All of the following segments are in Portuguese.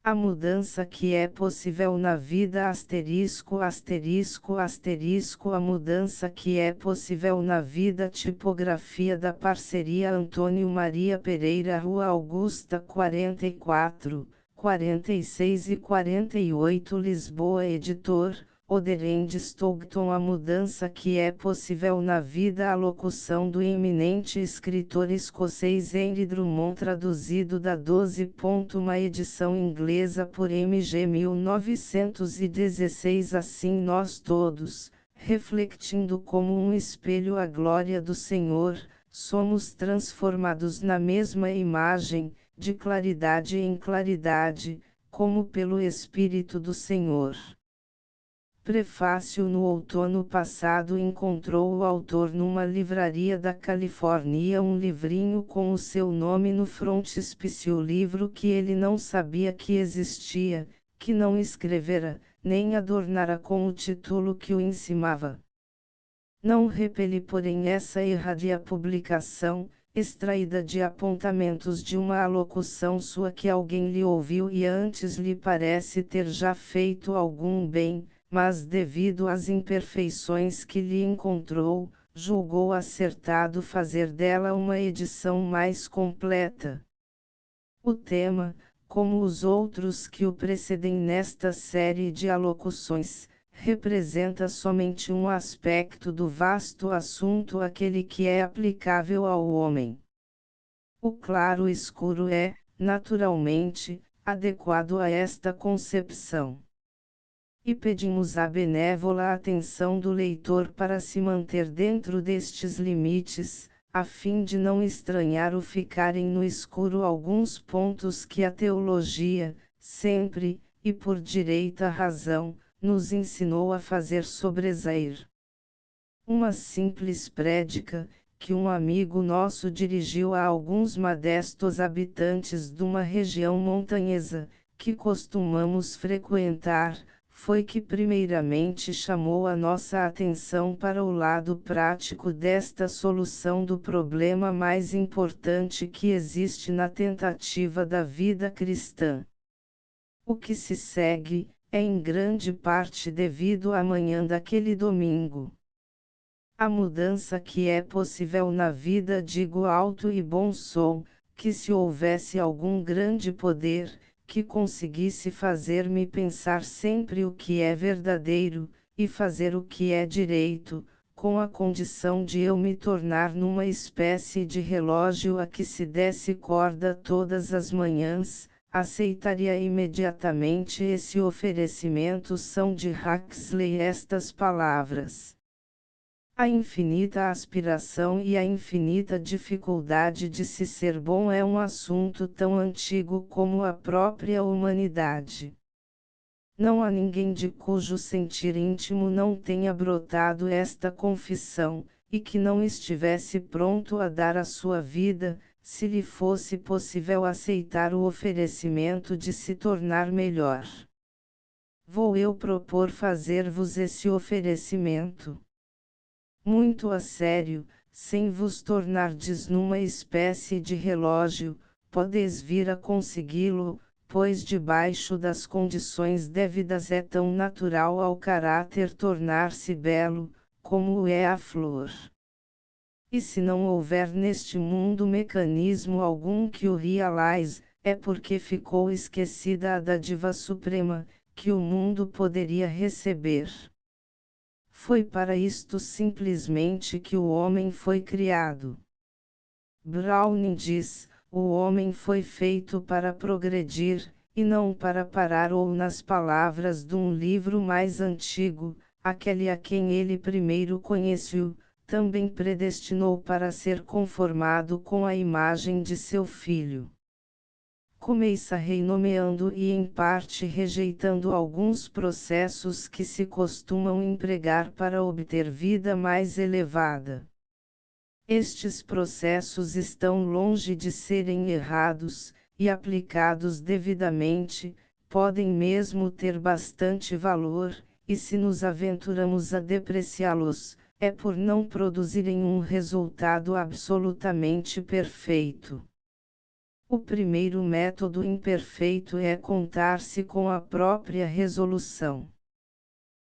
A mudança que é possível na vida asterisco asterisco asterisco a mudança que é possível na vida tipografia da parceria Antônio Maria Pereira Rua Augusta 44, 46 e 48 Lisboa Editor, Oderend Stoughton a mudança que é possível na vida a locução do eminente escritor escocês Henry Drummond traduzido da 12. Uma edição inglesa por MG 1916 Assim nós todos, refletindo como um espelho a glória do Senhor, somos transformados na mesma imagem, de claridade em claridade, como pelo Espírito do Senhor. Prefácio. No outono passado encontrou o autor numa livraria da Califórnia um livrinho com o seu nome no frontispício, livro que ele não sabia que existia, que não escrevera, nem adornara com o título que o encimava. Não repeli porém essa erradia publicação, extraída de apontamentos de uma alocução sua que alguém lhe ouviu e antes lhe parece ter já feito algum bem, mas devido às imperfeições que lhe encontrou, julgou acertado fazer dela uma edição mais completa. O tema, como os outros que o precedem nesta série de alocuções, representa somente um aspecto do vasto assunto, aquele que é aplicável ao homem. O claro-escuro é, naturalmente, adequado a esta concepção. E pedimos a benévola atenção do leitor para se manter dentro destes limites, a fim de não estranhar o ficarem no escuro alguns pontos que a teologia, sempre, e por direita razão, nos ensinou a fazer sobresair. Uma simples prédica, que um amigo nosso dirigiu a alguns modestos habitantes de uma região montanhesa, que costumamos frequentar, foi que primeiramente chamou a nossa atenção para o lado prático desta solução do problema mais importante que existe na tentativa da vida cristã. O que se segue, é em grande parte devido à manhã daquele domingo. A mudança que é possível na vida, digo alto e bom som, que se houvesse algum grande poder, que conseguisse fazer-me pensar sempre o que é verdadeiro, e fazer o que é direito, com a condição de eu me tornar numa espécie de relógio a que se desse corda todas as manhãs, aceitaria imediatamente esse oferecimento. São de Huxley estas palavras. A infinita aspiração e a infinita dificuldade de se ser bom é um assunto tão antigo como a própria humanidade. Não há ninguém de cujo sentir íntimo não tenha brotado esta confissão, e que não estivesse pronto a dar a sua vida, se lhe fosse possível aceitar o oferecimento de se tornar melhor. Vou eu propor fazer-vos esse oferecimento. Muito a sério, sem vos tornardes numa espécie de relógio, podeis vir a consegui-lo, pois debaixo das condições devidas é tão natural ao caráter tornar-se belo, como o é a flor. E se não houver neste mundo mecanismo algum que o realize, é porque ficou esquecida a dádiva suprema, que o mundo poderia receber. Foi para isto simplesmente que o homem foi criado. Browning diz: o homem foi feito para progredir, e não para parar. Ou nas palavras de um livro mais antigo, aquele a quem ele primeiro conheceu, também predestinou para ser conformado com a imagem de seu filho. Começa renomeando e em parte rejeitando alguns processos que se costumam empregar para obter vida mais elevada. Estes processos estão longe de serem errados, e aplicados devidamente, podem mesmo ter bastante valor, e se nos aventuramos a depreciá-los, é por não produzirem um resultado absolutamente perfeito. O primeiro método imperfeito é contar-se com a própria resolução.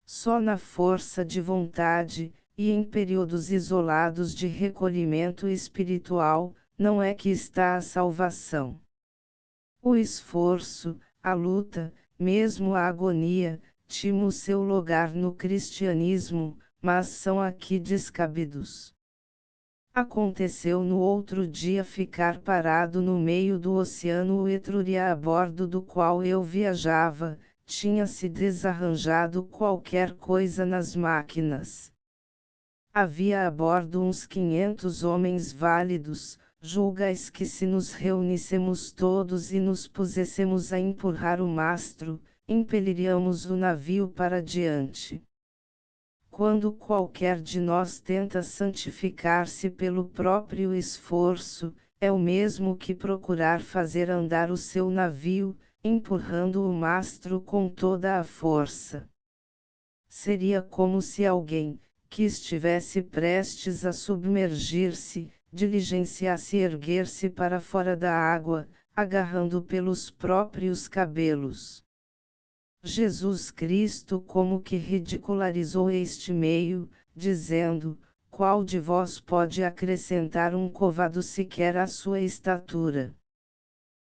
Só na força de vontade, e em períodos isolados de recolhimento espiritual, não é que está a salvação. O esforço, a luta, mesmo a agonia, tinham seu lugar no cristianismo, mas são aqui descabidos. Aconteceu no outro dia ficar parado no meio do oceano Etrúria a bordo do qual eu viajava, tinha-se desarranjado qualquer coisa nas máquinas. Havia a bordo uns 500 homens válidos, julgais que se nos reuníssemos todos e nos pusessemos a empurrar o mastro, impeliríamos o navio para diante. Quando qualquer de nós tenta santificar-se pelo próprio esforço, é o mesmo que procurar fazer andar o seu navio, empurrando o mastro com toda a força. Seria como se alguém, que estivesse prestes a submergir-se, diligenciasse erguer-se para fora da água, agarrando pelos próprios cabelos. Jesus Cristo como que ridicularizou este meio, dizendo: qual de vós pode acrescentar um côvado sequer à sua estatura?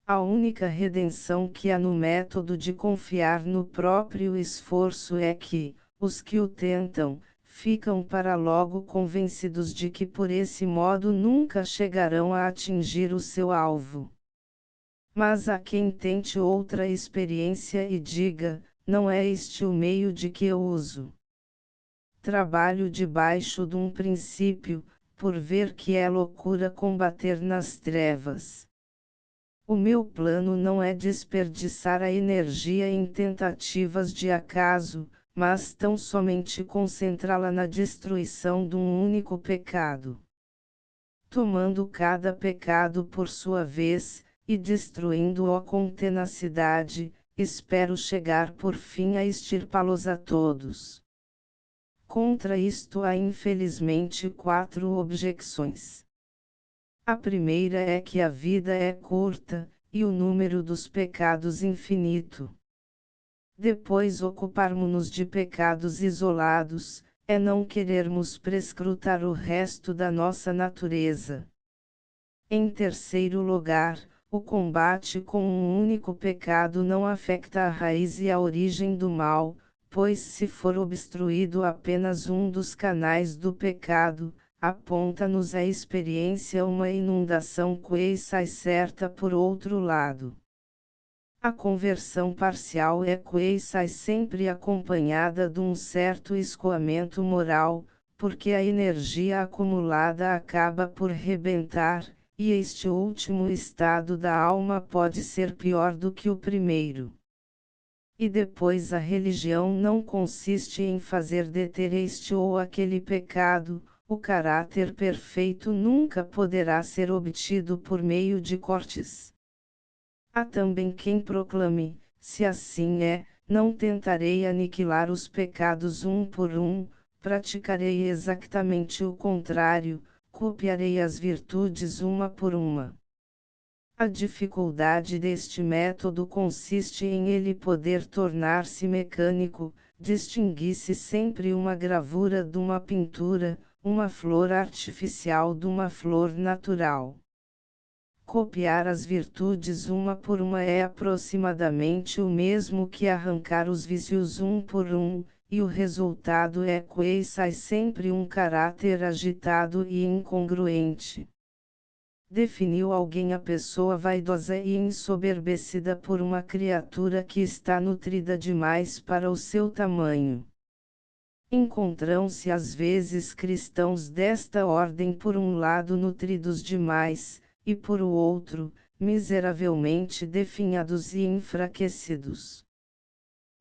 A única redenção que há no método de confiar no próprio esforço é que, os que o tentam, ficam para logo convencidos de que por esse modo nunca chegarão a atingir o seu alvo. Mas há quem tente outra experiência e diga: não é este o meio de que eu uso. Trabalho debaixo de um princípio, por ver que é loucura combater nas trevas. O meu plano não é desperdiçar a energia em tentativas de acaso, mas tão somente concentrá-la na destruição de um único pecado. Tomando cada pecado por sua vez, e destruindo-o com tenacidade, espero chegar por fim a extirpá-los a todos. Contra isto há infelizmente 4 objeções. A primeira é que a vida é curta, e o número dos pecados infinito. Depois ocuparmos-nos de pecados isolados, é não querermos prescrutar o resto da nossa natureza. Em terceiro lugar, o combate com um único pecado não afeta a raiz e a origem do mal, pois se for obstruído apenas um dos canais do pecado, aponta-nos a experiência uma inundação que sai certa por outro lado. A conversão parcial é que sai sempre acompanhada de um certo escoamento moral, porque a energia acumulada acaba por rebentar, e este último estado da alma pode ser pior do que o primeiro. E depois a religião não consiste em fazer deter este ou aquele pecado, o caráter perfeito nunca poderá ser obtido por meio de cortes. Há também quem proclame: se assim é, não tentarei aniquilar os pecados um por um, praticarei exatamente o contrário, copiarei as virtudes uma por uma. A dificuldade deste método consiste em ele poder tornar-se mecânico, distinguir-se sempre uma gravura de uma pintura, uma flor artificial de uma flor natural. Copiar as virtudes uma por uma é aproximadamente o mesmo que arrancar os vícios um por um, e o resultado é que sai sempre um caráter agitado e incongruente. Definiu alguém a pessoa vaidosa e ensoberbecida por uma criatura que está nutrida demais para o seu tamanho. Encontram-se às vezes cristãos desta ordem por um lado nutridos demais, e por o outro, miseravelmente definhados e enfraquecidos.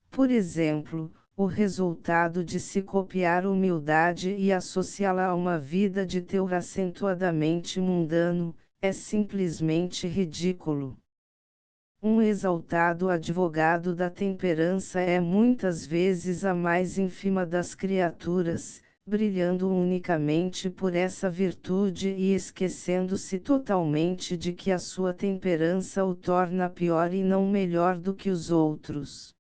Por exemplo, o resultado de se copiar humildade e associá-la a uma vida de teor acentuadamente mundano, é simplesmente ridículo. Um exaltado advogado da temperança é muitas vezes a mais ínfima das criaturas, brilhando unicamente por essa virtude e esquecendo-se totalmente de que a sua temperança o torna pior e não melhor do que os outros.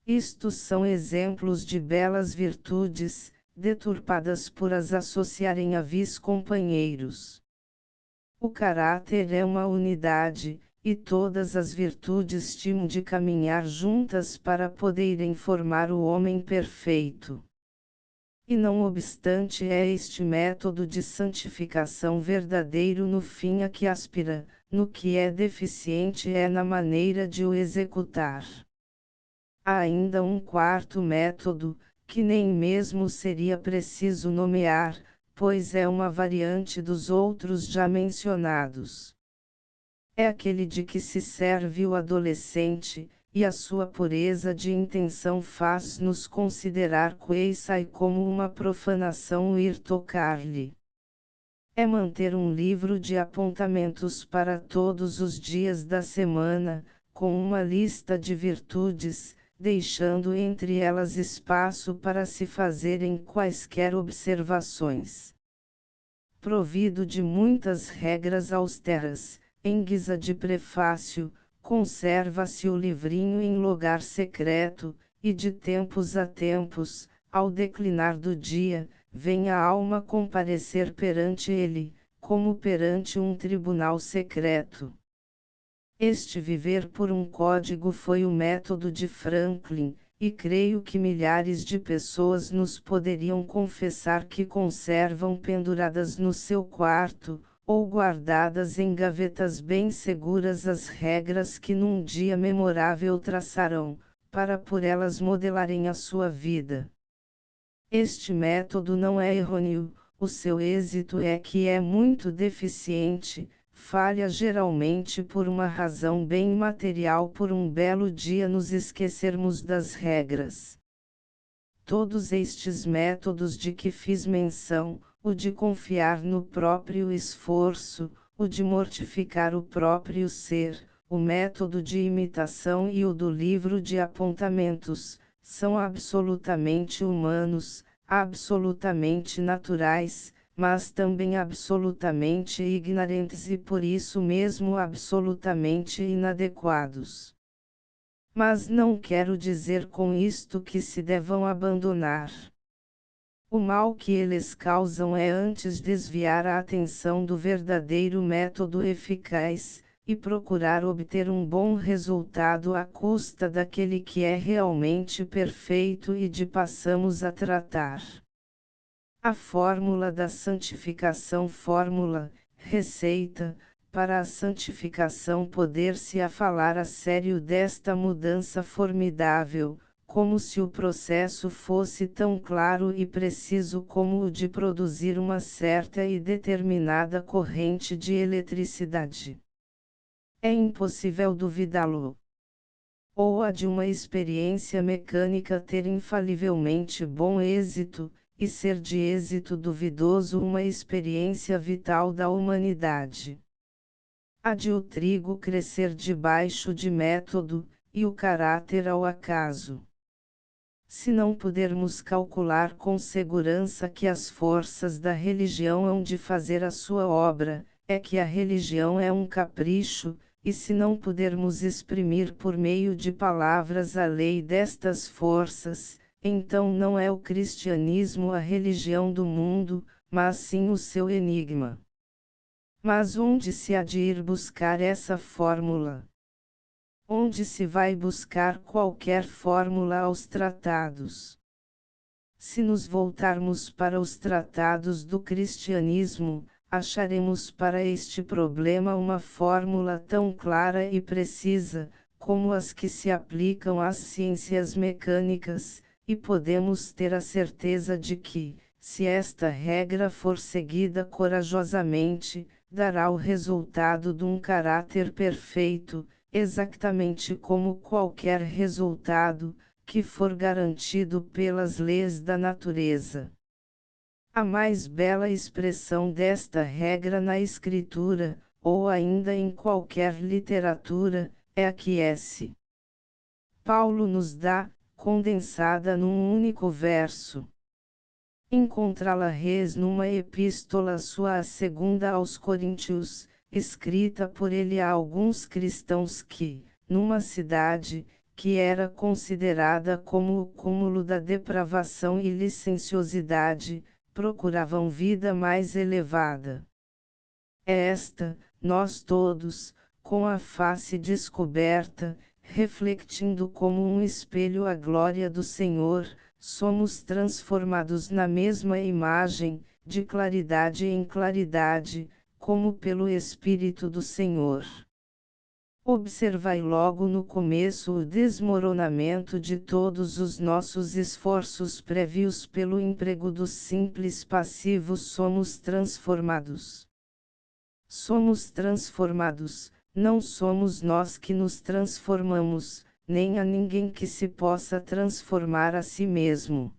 Isto são exemplos de belas virtudes, deturpadas por as associarem a vis companheiros. O caráter é uma unidade, e todas as virtudes tinham de caminhar juntas para poderem formar o homem perfeito. E não obstante é este método de santificação verdadeiro no fim a que aspira, no que é deficiente é na maneira de o executar. Há ainda um quarto método, que nem mesmo seria preciso nomear, pois é uma variante dos outros já mencionados. É aquele de que se serve o adolescente, e a sua pureza de intenção faz-nos considerar queissai como uma profanação o ir tocar-lhe. É manter um livro de apontamentos para todos os dias da semana, com uma lista de virtudes, deixando entre elas espaço para se fazerem quaisquer observações. Provido de muitas regras austeras, em guisa de prefácio, conserva-se o livrinho em lugar secreto, e de tempos a tempos, ao declinar do dia, vem a alma comparecer perante ele, como perante um tribunal secreto. Este viver por um código foi o método de Franklin, e creio que milhares de pessoas nos poderiam confessar que conservam penduradas no seu quarto, ou guardadas em gavetas bem seguras as regras que num dia memorável traçarão, para por elas modelarem a sua vida. Este método não é errôneo, o seu êxito é que é muito deficiente, falha geralmente por uma razão bem material, por um belo dia nos esquecermos das regras. Todos estes métodos de que fiz menção, o de confiar no próprio esforço, o de mortificar o próprio ser, o método de imitação e o do livro de apontamentos, são absolutamente humanos, absolutamente naturais, mas também absolutamente ignorantes e por isso mesmo absolutamente inadequados. Mas não quero dizer com isto que se devam abandonar. O mal que eles causam é antes desviar a atenção do verdadeiro método eficaz, e procurar obter um bom resultado à custa daquele que é realmente perfeito e de passamos a tratar. A fórmula da santificação, receita, para a santificação poder-se a falar a sério desta mudança formidável, como se o processo fosse tão claro e preciso como o de produzir uma certa e determinada corrente de eletricidade. É impossível duvidá-lo. Ou a de uma experiência mecânica ter infalivelmente bom êxito, e ser de êxito duvidoso uma experiência vital da humanidade. A de o trigo crescer debaixo de método, e o caráter ao acaso. Se não pudermos calcular com segurança que as forças da religião hão de fazer a sua obra, é que a religião é um capricho, e se não pudermos exprimir por meio de palavras a lei destas forças, então não é o cristianismo a religião do mundo, mas sim o seu enigma. Mas onde se há de ir buscar essa fórmula? Onde se vai buscar qualquer fórmula aos tratados? Se nos voltarmos para os tratados do cristianismo, acharemos para este problema uma fórmula tão clara e precisa, como as que se aplicam às ciências mecânicas, e podemos ter a certeza de que, se esta regra for seguida corajosamente, dará o resultado de um caráter perfeito, exatamente como qualquer resultado, que for garantido pelas leis da natureza. A mais bela expressão desta regra na escritura, ou ainda em qualquer literatura, é a que Paulo nos dá, condensada num único verso. Encontrá-la-res numa epístola sua, a segunda aos Coríntios, escrita por ele a alguns cristãos que, numa cidade, que era considerada como o cúmulo da depravação e licenciosidade, procuravam vida mais elevada. Esta, nós todos, com a face descoberta, refletindo como um espelho a glória do Senhor, somos transformados na mesma imagem, de claridade em claridade, como pelo Espírito do Senhor. Observai logo no começo o desmoronamento de todos os nossos esforços prévios pelo emprego dos simples passivos. Somos transformados. Somos transformados, não somos nós que nos transformamos, nem há ninguém que se possa transformar a si mesmo.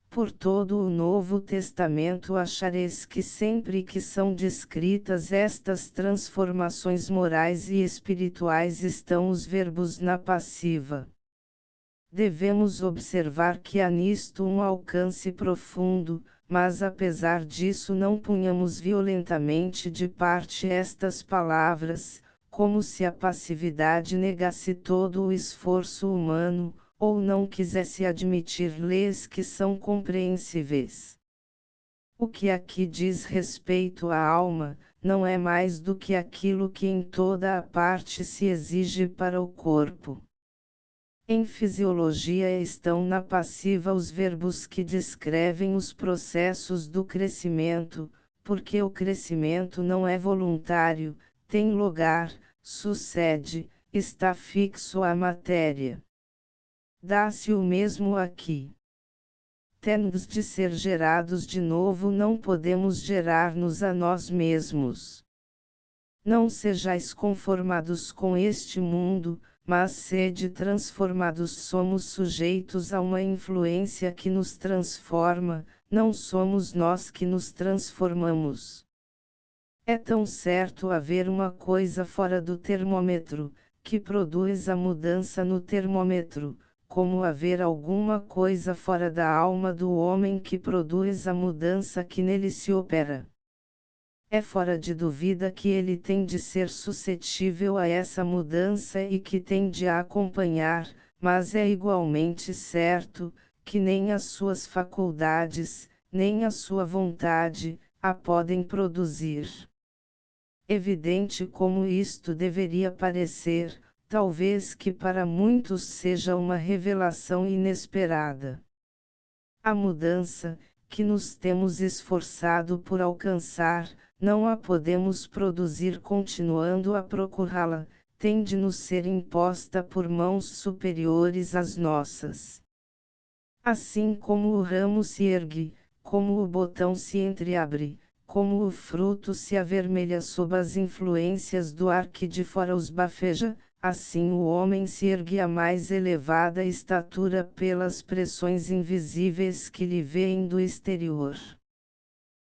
Por todo o Novo Testamento achareis que sempre que são descritas estas transformações morais e espirituais estão os verbos na passiva. Devemos observar que há nisto um alcance profundo, mas apesar disso não punhamos violentamente de parte estas palavras, como se a passividade negasse todo o esforço humano, ou não quisesse admitir-lhes que são compreensíveis. O que aqui diz respeito à alma, não é mais do que aquilo que em toda a parte se exige para o corpo. Em fisiologia estão na passiva os verbos que descrevem os processos do crescimento, porque o crescimento não é voluntário, tem lugar, sucede, está fixo à matéria. Dá-se o mesmo aqui. Temos de ser gerados de novo, não podemos gerar-nos a nós mesmos. Não sejais conformados com este mundo, mas sede transformados. Somos sujeitos a uma influência que nos transforma, não somos nós que nos transformamos. É tão certo haver uma coisa fora do termômetro, que produz a mudança no termômetro, como haver alguma coisa fora da alma do homem que produz a mudança que nele se opera. É fora de dúvida que ele tem de ser suscetível a essa mudança e que tem de a acompanhar, mas é igualmente certo, que nem as suas faculdades, nem a sua vontade, a podem produzir. Evidente como isto deveria parecer, talvez que para muitos seja uma revelação inesperada. A mudança, que nos temos esforçado por alcançar, não a podemos produzir continuando a procurá-la, tem de nos ser imposta por mãos superiores às nossas. Assim como o ramo se ergue, como o botão se entreabre, como o fruto se avermelha sob as influências do ar que de fora os bafeja, assim o homem se ergue à mais elevada estatura pelas pressões invisíveis que lhe vêm do exterior.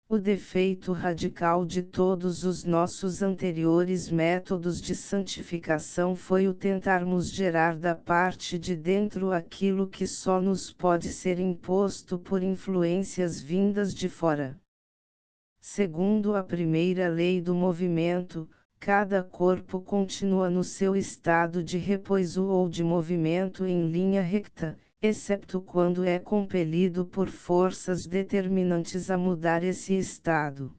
O defeito radical de todos os nossos anteriores métodos de santificação foi o tentarmos gerar da parte de dentro aquilo que só nos pode ser imposto por influências vindas de fora. Segundo a primeira lei do movimento, cada corpo continua no seu estado de repouso ou de movimento em linha recta, excepto quando é compelido por forças determinantes a mudar esse estado.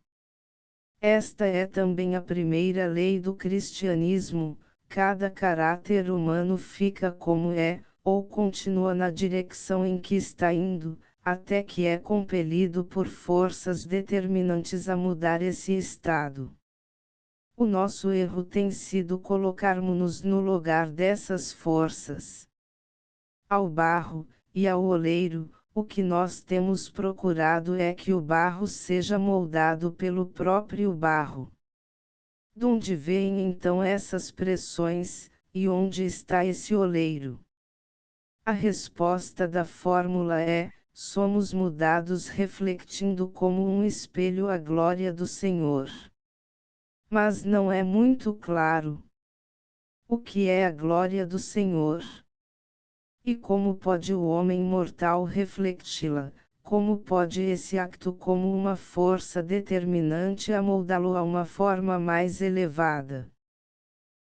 Esta é também a primeira lei do cristianismo: cada caráter humano fica como é, ou continua na direção em que está indo, até que é compelido por forças determinantes a mudar esse estado. O nosso erro tem sido colocarmos-nos no lugar dessas forças. Ao barro, e ao oleiro, o que nós temos procurado é que o barro seja moldado pelo próprio barro. Donde vêm então essas pressões, e onde está esse oleiro? A resposta da fórmula é: somos mudados refletindo como um espelho a glória do Senhor. Mas não é muito claro. O que é a glória do Senhor? E como pode o homem mortal refleti-la, como pode esse acto como uma força determinante amoldá-lo a uma forma mais elevada?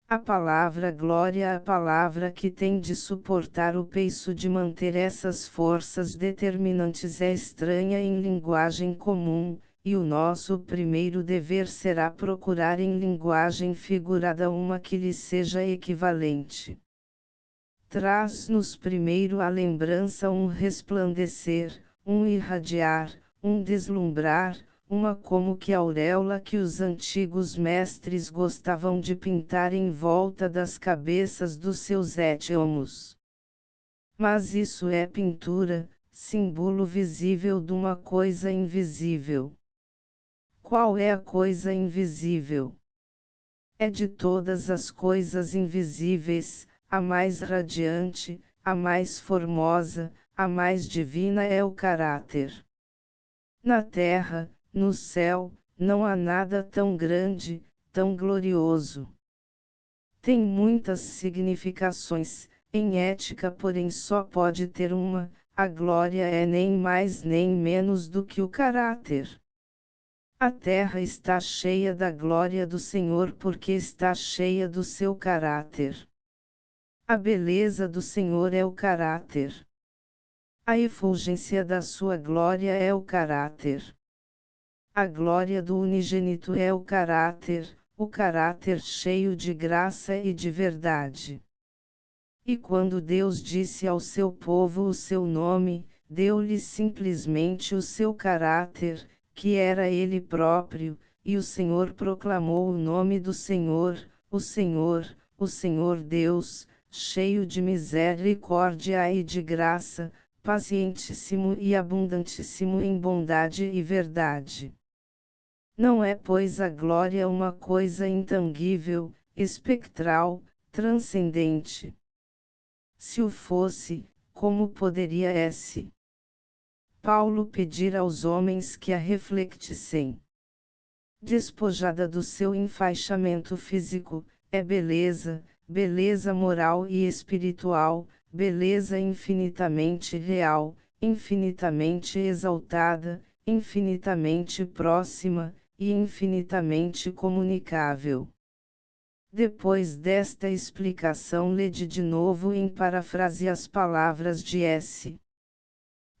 A palavra glória é a palavra que tem de suportar o peso de manter essas forças determinantes é estranha em linguagem comum, e o nosso primeiro dever será procurar em linguagem figurada uma que lhe seja equivalente. Traz-nos primeiro à lembrança um resplandecer, um irradiar, um deslumbrar, uma como que auréola que os antigos mestres gostavam de pintar em volta das cabeças dos seus étiomos. Mas isso é pintura, símbolo visível de uma coisa invisível. Qual é a coisa invisível? É de todas as coisas invisíveis, a mais radiante, a mais formosa, a mais divina é o caráter. Na terra, no céu, não há nada tão grande, tão glorioso. Tem muitas significações, em ética porém só pode ter uma: a glória é nem mais nem menos do que o caráter. A terra está cheia da glória do Senhor porque está cheia do seu caráter. A beleza do Senhor é o caráter. A efulgência da sua glória é o caráter. A glória do unigênito é o caráter cheio de graça e de verdade. E quando Deus disse ao seu povo o seu nome, deu-lhe simplesmente o seu caráter, que era ele próprio, e o Senhor proclamou o nome do Senhor, o Senhor Deus, cheio de misericórdia e de graça, pacientíssimo e abundantíssimo em bondade e verdade. Não é pois a glória uma coisa intangível, espectral, transcendente? Se o fosse, como poderia esse Paulo pedir aos homens que a reflectissem? Despojada do seu enfaixamento físico, é beleza, beleza moral e espiritual, beleza infinitamente real, infinitamente exaltada, infinitamente próxima, e infinitamente comunicável. Depois desta explicação, lede de novo em parafrase as palavras de S.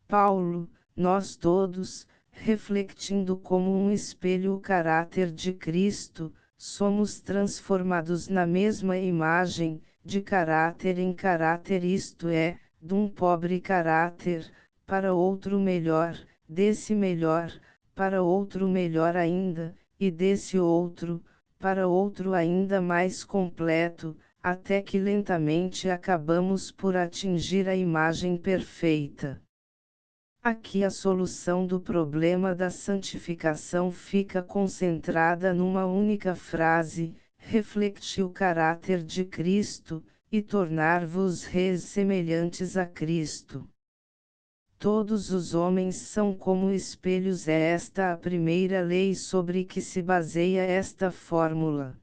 Paulo: nós todos, refletindo como um espelho o caráter de Cristo, somos transformados na mesma imagem, de caráter em caráter, isto é, de um pobre caráter, para outro melhor, desse melhor, para outro melhor ainda, e desse outro, para outro ainda mais completo, até que lentamente acabamos por atingir a imagem perfeita. Aqui a solução do problema da santificação fica concentrada numa única frase: reflecti o caráter de Cristo, e tornar-vos reis semelhantes a Cristo. Todos os homens são como espelhos, é esta a primeira lei sobre que se baseia esta fórmula.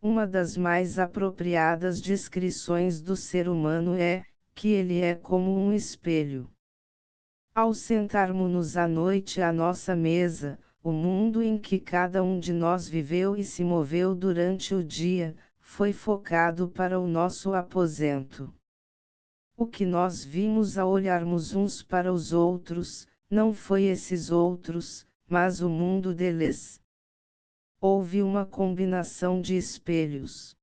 Uma das mais apropriadas descrições do ser humano é, que ele é como um espelho. Ao sentarmos-nos à noite à nossa mesa, o mundo em que cada um de nós viveu e se moveu durante o dia, foi focado para o nosso aposento. O que nós vimos ao olharmos uns para os outros, não foi esses outros, mas o mundo deles. Houve uma combinação de espelhos.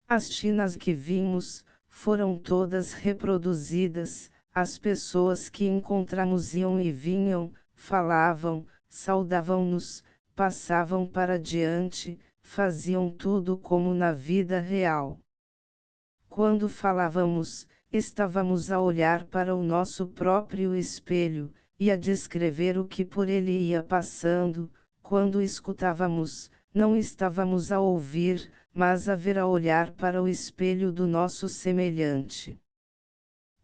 As tinas que vimos, foram todas reproduzidas. As pessoas que encontramos iam e vinham, falavam, saudavam-nos, passavam para diante, faziam tudo como na vida real. Quando falávamos, estávamos a olhar para o nosso próprio espelho, e a descrever o que por ele ia passando. Quando escutávamos, não estávamos a ouvir, mas a ver, a olhar para o espelho do nosso semelhante.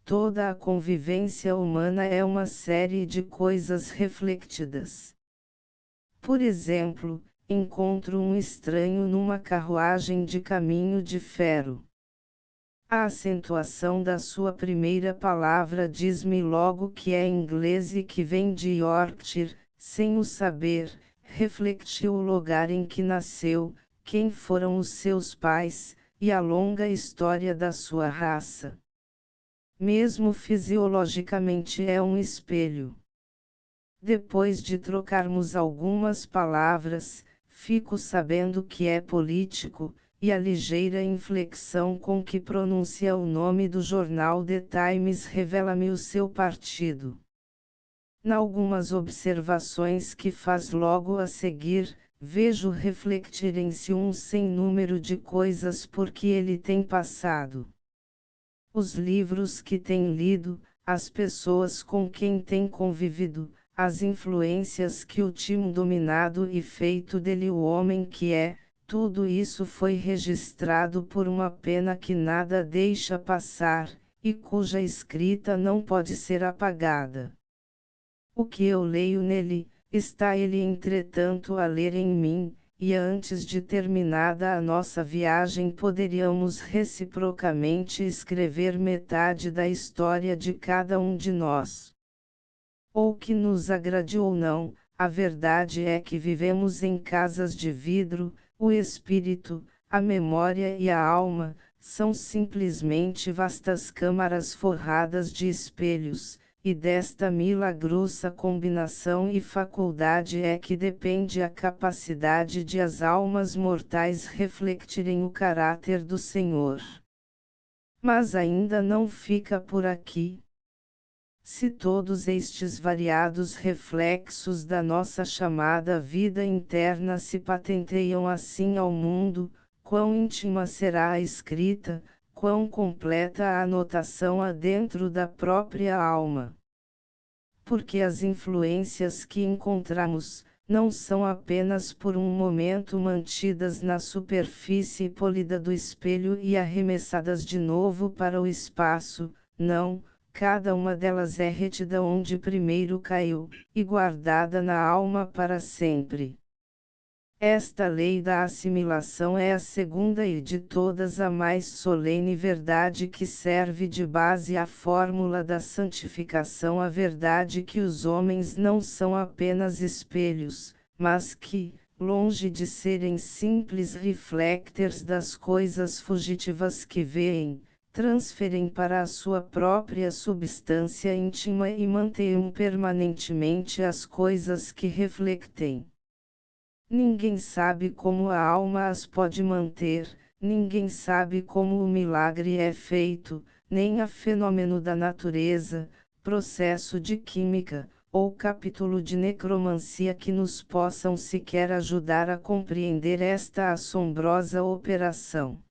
Toda a convivência humana é uma série de coisas refletidas. Por exemplo, encontro um estranho numa carruagem de caminho de ferro. A acentuação da sua primeira palavra diz-me logo que é inglês e que vem de Yorkshire, sem o saber, refletiu o lugar em que nasceu, quem foram os seus pais, e a longa história da sua raça. Mesmo fisiologicamente é um espelho. Depois de trocarmos algumas palavras, fico sabendo que é político, e a ligeira inflexão com que pronuncia o nome do jornal The Times revela-me o seu partido. Nalgumas observações que faz logo a seguir, vejo refletirem-se um sem número de coisas por que ele tem passado. Os livros que tem lido, as pessoas com quem tem convivido, as influências que o tinham dominado e feito dele o homem que é, tudo isso foi registrado por uma pena que nada deixa passar, e cuja escrita não pode ser apagada. O que eu leio nele, está ele entretanto a ler em mim, e antes de terminada a nossa viagem poderíamos reciprocamente escrever metade da história de cada um de nós. Ou que nos agrade ou não, a verdade é que vivemos em casas de vidro, o espírito, a memória e a alma, são simplesmente vastas câmaras forradas de espelhos, e desta milagrosa combinação e faculdade é que depende a capacidade de as almas mortais refletirem o caráter do Senhor. Mas ainda não fica por aqui. Se todos estes variados reflexos da nossa chamada vida interna se patenteiam assim ao mundo, quão íntima será a escrita, quão completa a anotação há dentro da própria alma. Porque as influências que encontramos, não são apenas por um momento mantidas na superfície polida do espelho e arremessadas de novo para o espaço, não. Cada uma delas é retida onde primeiro caiu, e guardada na alma para sempre. Esta lei da assimilação é a segunda e de todas a mais solene verdade que serve de base à fórmula da santificação, a verdade que os homens não são apenas espelhos, mas que, longe de serem simples reflectores das coisas fugitivas que veem, transferem para a sua própria substância íntima e mantêm permanentemente as coisas que refletem. Ninguém sabe como a alma as pode manter, ninguém sabe como o milagre é feito, nem a fenômeno da natureza, processo de química, ou capítulo de necromancia que nos possam sequer ajudar a compreender esta assombrosa operação.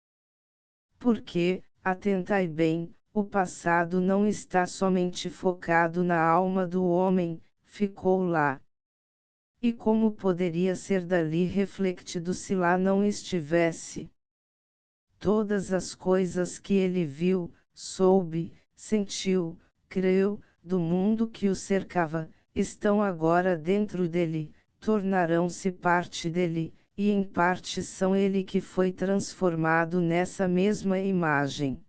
Porque, atentai bem, o passado não está somente focado na alma do homem, ficou lá. E como poderia ser dali refletido se lá não estivesse? Todas as coisas que ele viu, soube, sentiu, creu, do mundo que o cercava, estão agora dentro dele, tornarão-se parte dele, e em parte são ele que foi transformado nessa mesma imagem.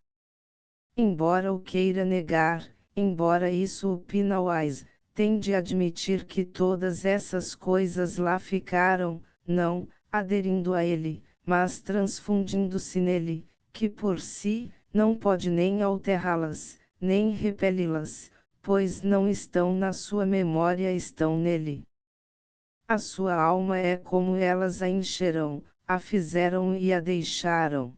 Embora o queira negar, embora isso o penalize, tem de admitir que todas essas coisas lá ficaram, não aderindo a ele, mas transfundindo-se nele, que por si, não pode nem alterá-las, nem repeli-las, pois não estão na sua memória, estão nele. A sua alma é como elas a encheram, a fizeram e a deixaram.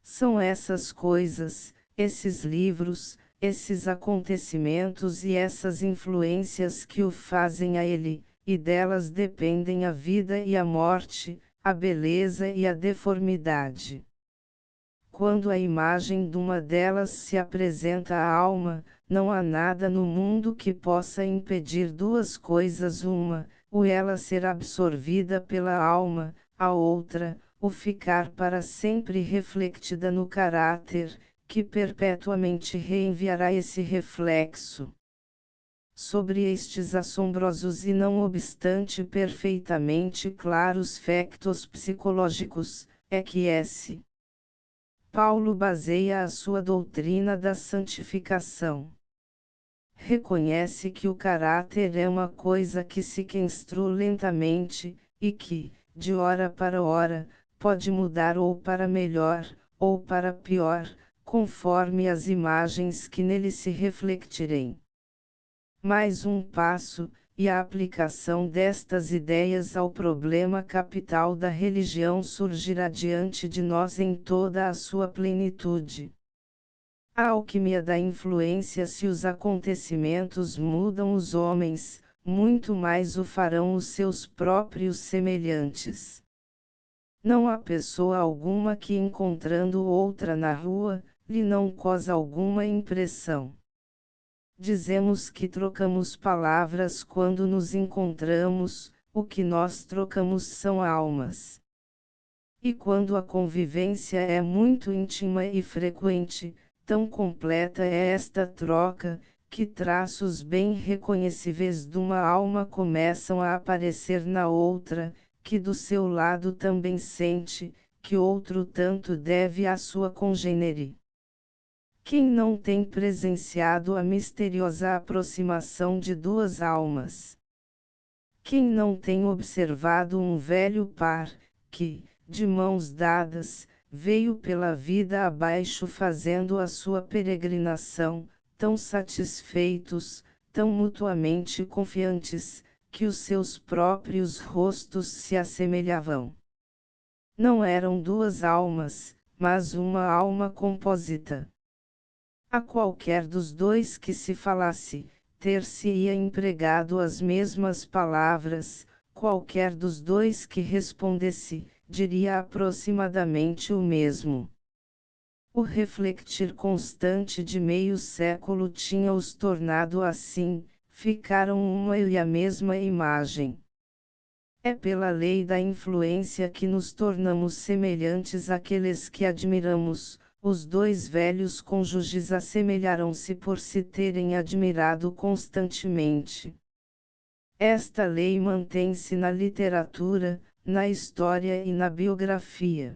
São essas coisas, esses livros, esses acontecimentos e essas influências que o fazem a ele, e delas dependem a vida e a morte, a beleza e a deformidade. Quando a imagem de uma delas se apresenta à alma, não há nada no mundo que possa impedir duas coisas: uma, o ela ser absorvida pela alma, a outra, o ficar para sempre refletida no caráter, que perpetuamente reenviará esse reflexo. Sobre estes assombrosos e não obstante perfeitamente claros factos psicológicos, é que S. Paulo baseia a sua doutrina da santificação. Reconhece que o caráter é uma coisa que se construi lentamente, e que, de hora para hora, pode mudar ou para melhor, ou para pior, conforme as imagens que nele se refletirem. Mais um passo, e a aplicação destas ideias ao problema capital da religião surgirá diante de nós em toda a sua plenitude. A alquimia da influência. Se os acontecimentos mudam os homens, muito mais o farão os seus próprios semelhantes. Não há pessoa alguma que, encontrando outra na rua, lhe não causa alguma impressão. Dizemos que trocamos palavras quando nos encontramos, o que nós trocamos são almas. E quando a convivência é muito íntima e frequente, tão completa é esta troca, que traços bem reconhecíveis de uma alma começam a aparecer na outra, que do seu lado também sente, que outro tanto deve à sua congênere. Quem não tem presenciado a misteriosa aproximação de duas almas? Quem não tem observado um velho par, que, de mãos dadas, veio pela vida abaixo fazendo a sua peregrinação, tão satisfeitos, tão mutuamente confiantes, que os seus próprios rostos se assemelhavam? Não eram duas almas, mas uma alma composita. A qualquer dos dois que se falasse, ter-se-ia empregado as mesmas palavras, qualquer dos dois que respondesse, diria aproximadamente o mesmo. O refletir constante de meio século tinha-os tornado assim, ficaram uma e a mesma imagem. É pela lei da influência que nos tornamos semelhantes àqueles que admiramos. Os dois velhos cônjuges assemelharam-se por se terem admirado constantemente. Esta lei mantém-se na literatura, na história e na biografia.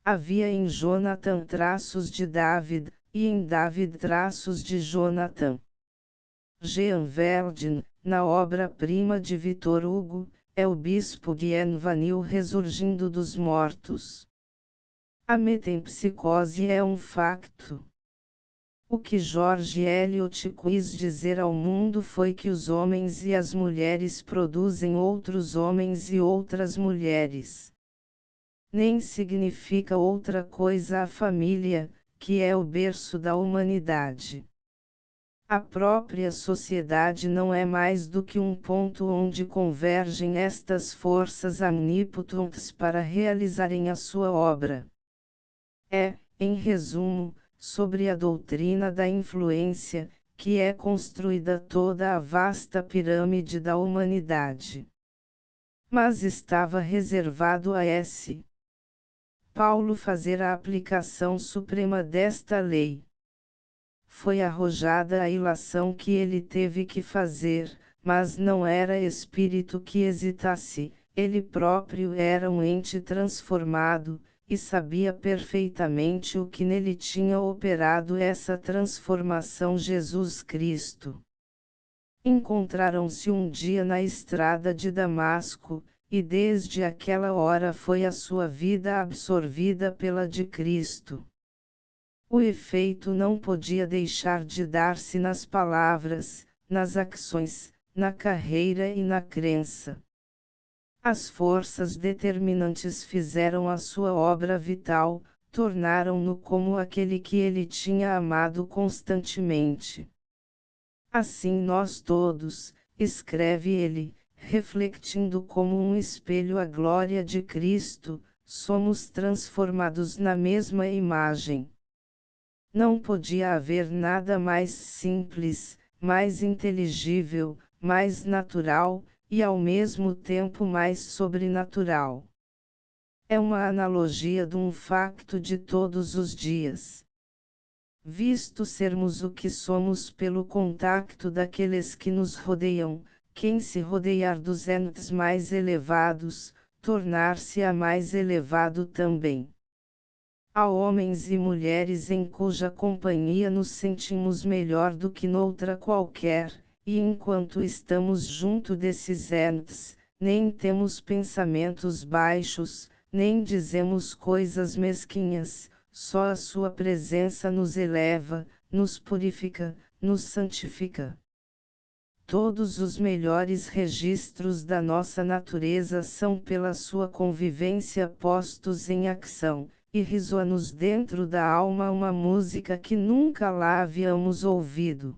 Havia em Jonathan traços de David, e em David traços de Jonathan. Jean Valjean, na obra-prima de Victor Hugo, é o bispo Guillaume Vanille ressurgindo dos mortos. A metempsicose é um facto. O que George Eliot quis dizer ao mundo foi que os homens e as mulheres produzem outros homens e outras mulheres. Nem significa outra coisa a família, que é o berço da humanidade. A própria sociedade não é mais do que um ponto onde convergem estas forças omnipotentes para realizarem a sua obra. É, em resumo, sobre a doutrina da influência, que é construída toda a vasta pirâmide da humanidade. Mas estava reservado a S. Paulo fazer a aplicação suprema desta lei. Foi arrojada a ilação que ele teve que fazer, mas não era espírito que hesitasse, ele próprio era um ente transformado, e sabia perfeitamente o que nele tinha operado essa transformação. Jesus Cristo. Encontraram-se um dia na estrada de Damasco, e desde aquela hora foi a sua vida absorvida pela de Cristo. O efeito não podia deixar de dar-se nas palavras, nas ações, na carreira e na crença. As forças determinantes fizeram a sua obra vital, tornaram-no como aquele que ele tinha amado constantemente. Assim nós todos, escreve ele, refletindo como um espelho a glória de Cristo, somos transformados na mesma imagem. Não podia haver nada mais simples, mais inteligível, mais natural, e ao mesmo tempo mais sobrenatural. É uma analogia de um facto de todos os dias. Visto sermos o que somos pelo contacto daqueles que nos rodeiam, quem se rodear dos entes mais elevados, tornar-se-á mais elevado também. Há homens e mulheres em cuja companhia nos sentimos melhor do que noutra qualquer, e enquanto estamos junto desses entes, nem temos pensamentos baixos, nem dizemos coisas mesquinhas, só a sua presença nos eleva, nos purifica, nos santifica. Todos os melhores registros da nossa natureza são pela sua convivência postos em ação, e ressoa-nos dentro da alma uma música que nunca lá havíamos ouvido.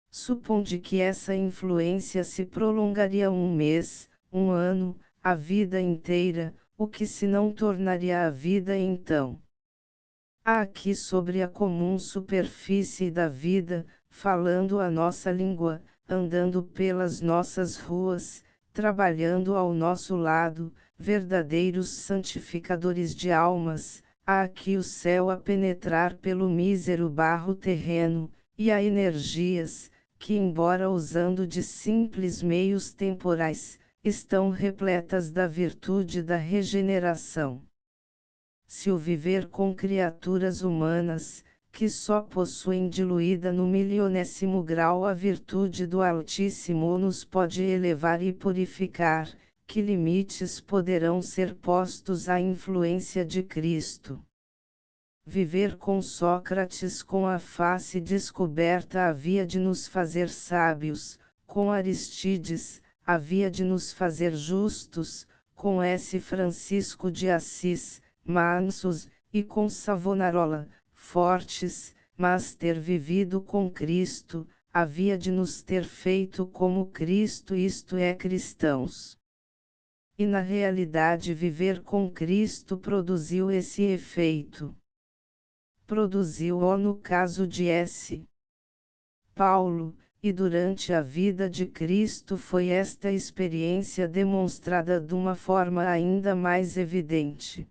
Suponde que essa influência se prolongaria um mês, um ano, a vida inteira, o que se não tornaria a vida então? Há aqui sobre a comum superfície da vida, falando a nossa língua, andando pelas nossas ruas, trabalhando ao nosso lado, verdadeiros santificadores de almas, há aqui o céu a penetrar pelo mísero barro terreno, e há energias, que embora usando de simples meios temporais, estão repletas da virtude da regeneração. Se o viver com criaturas humanas, que só possuem diluída no milionésimo grau a virtude do Altíssimo nos pode elevar e purificar, que limites poderão ser postos à influência de Cristo? Viver com Sócrates com a face descoberta havia de nos fazer sábios, com Aristides, havia de nos fazer justos, com S. Francisco de Assis, mansos, e com Savonarola, fortes, mas ter vivido com Cristo, havia de nos ter feito como Cristo, isto é, cristãos. E na realidade viver com Cristo produziu esse efeito. Produziu-o no caso de S. Paulo, e durante a vida de Cristo foi esta experiência demonstrada de uma forma ainda mais evidente.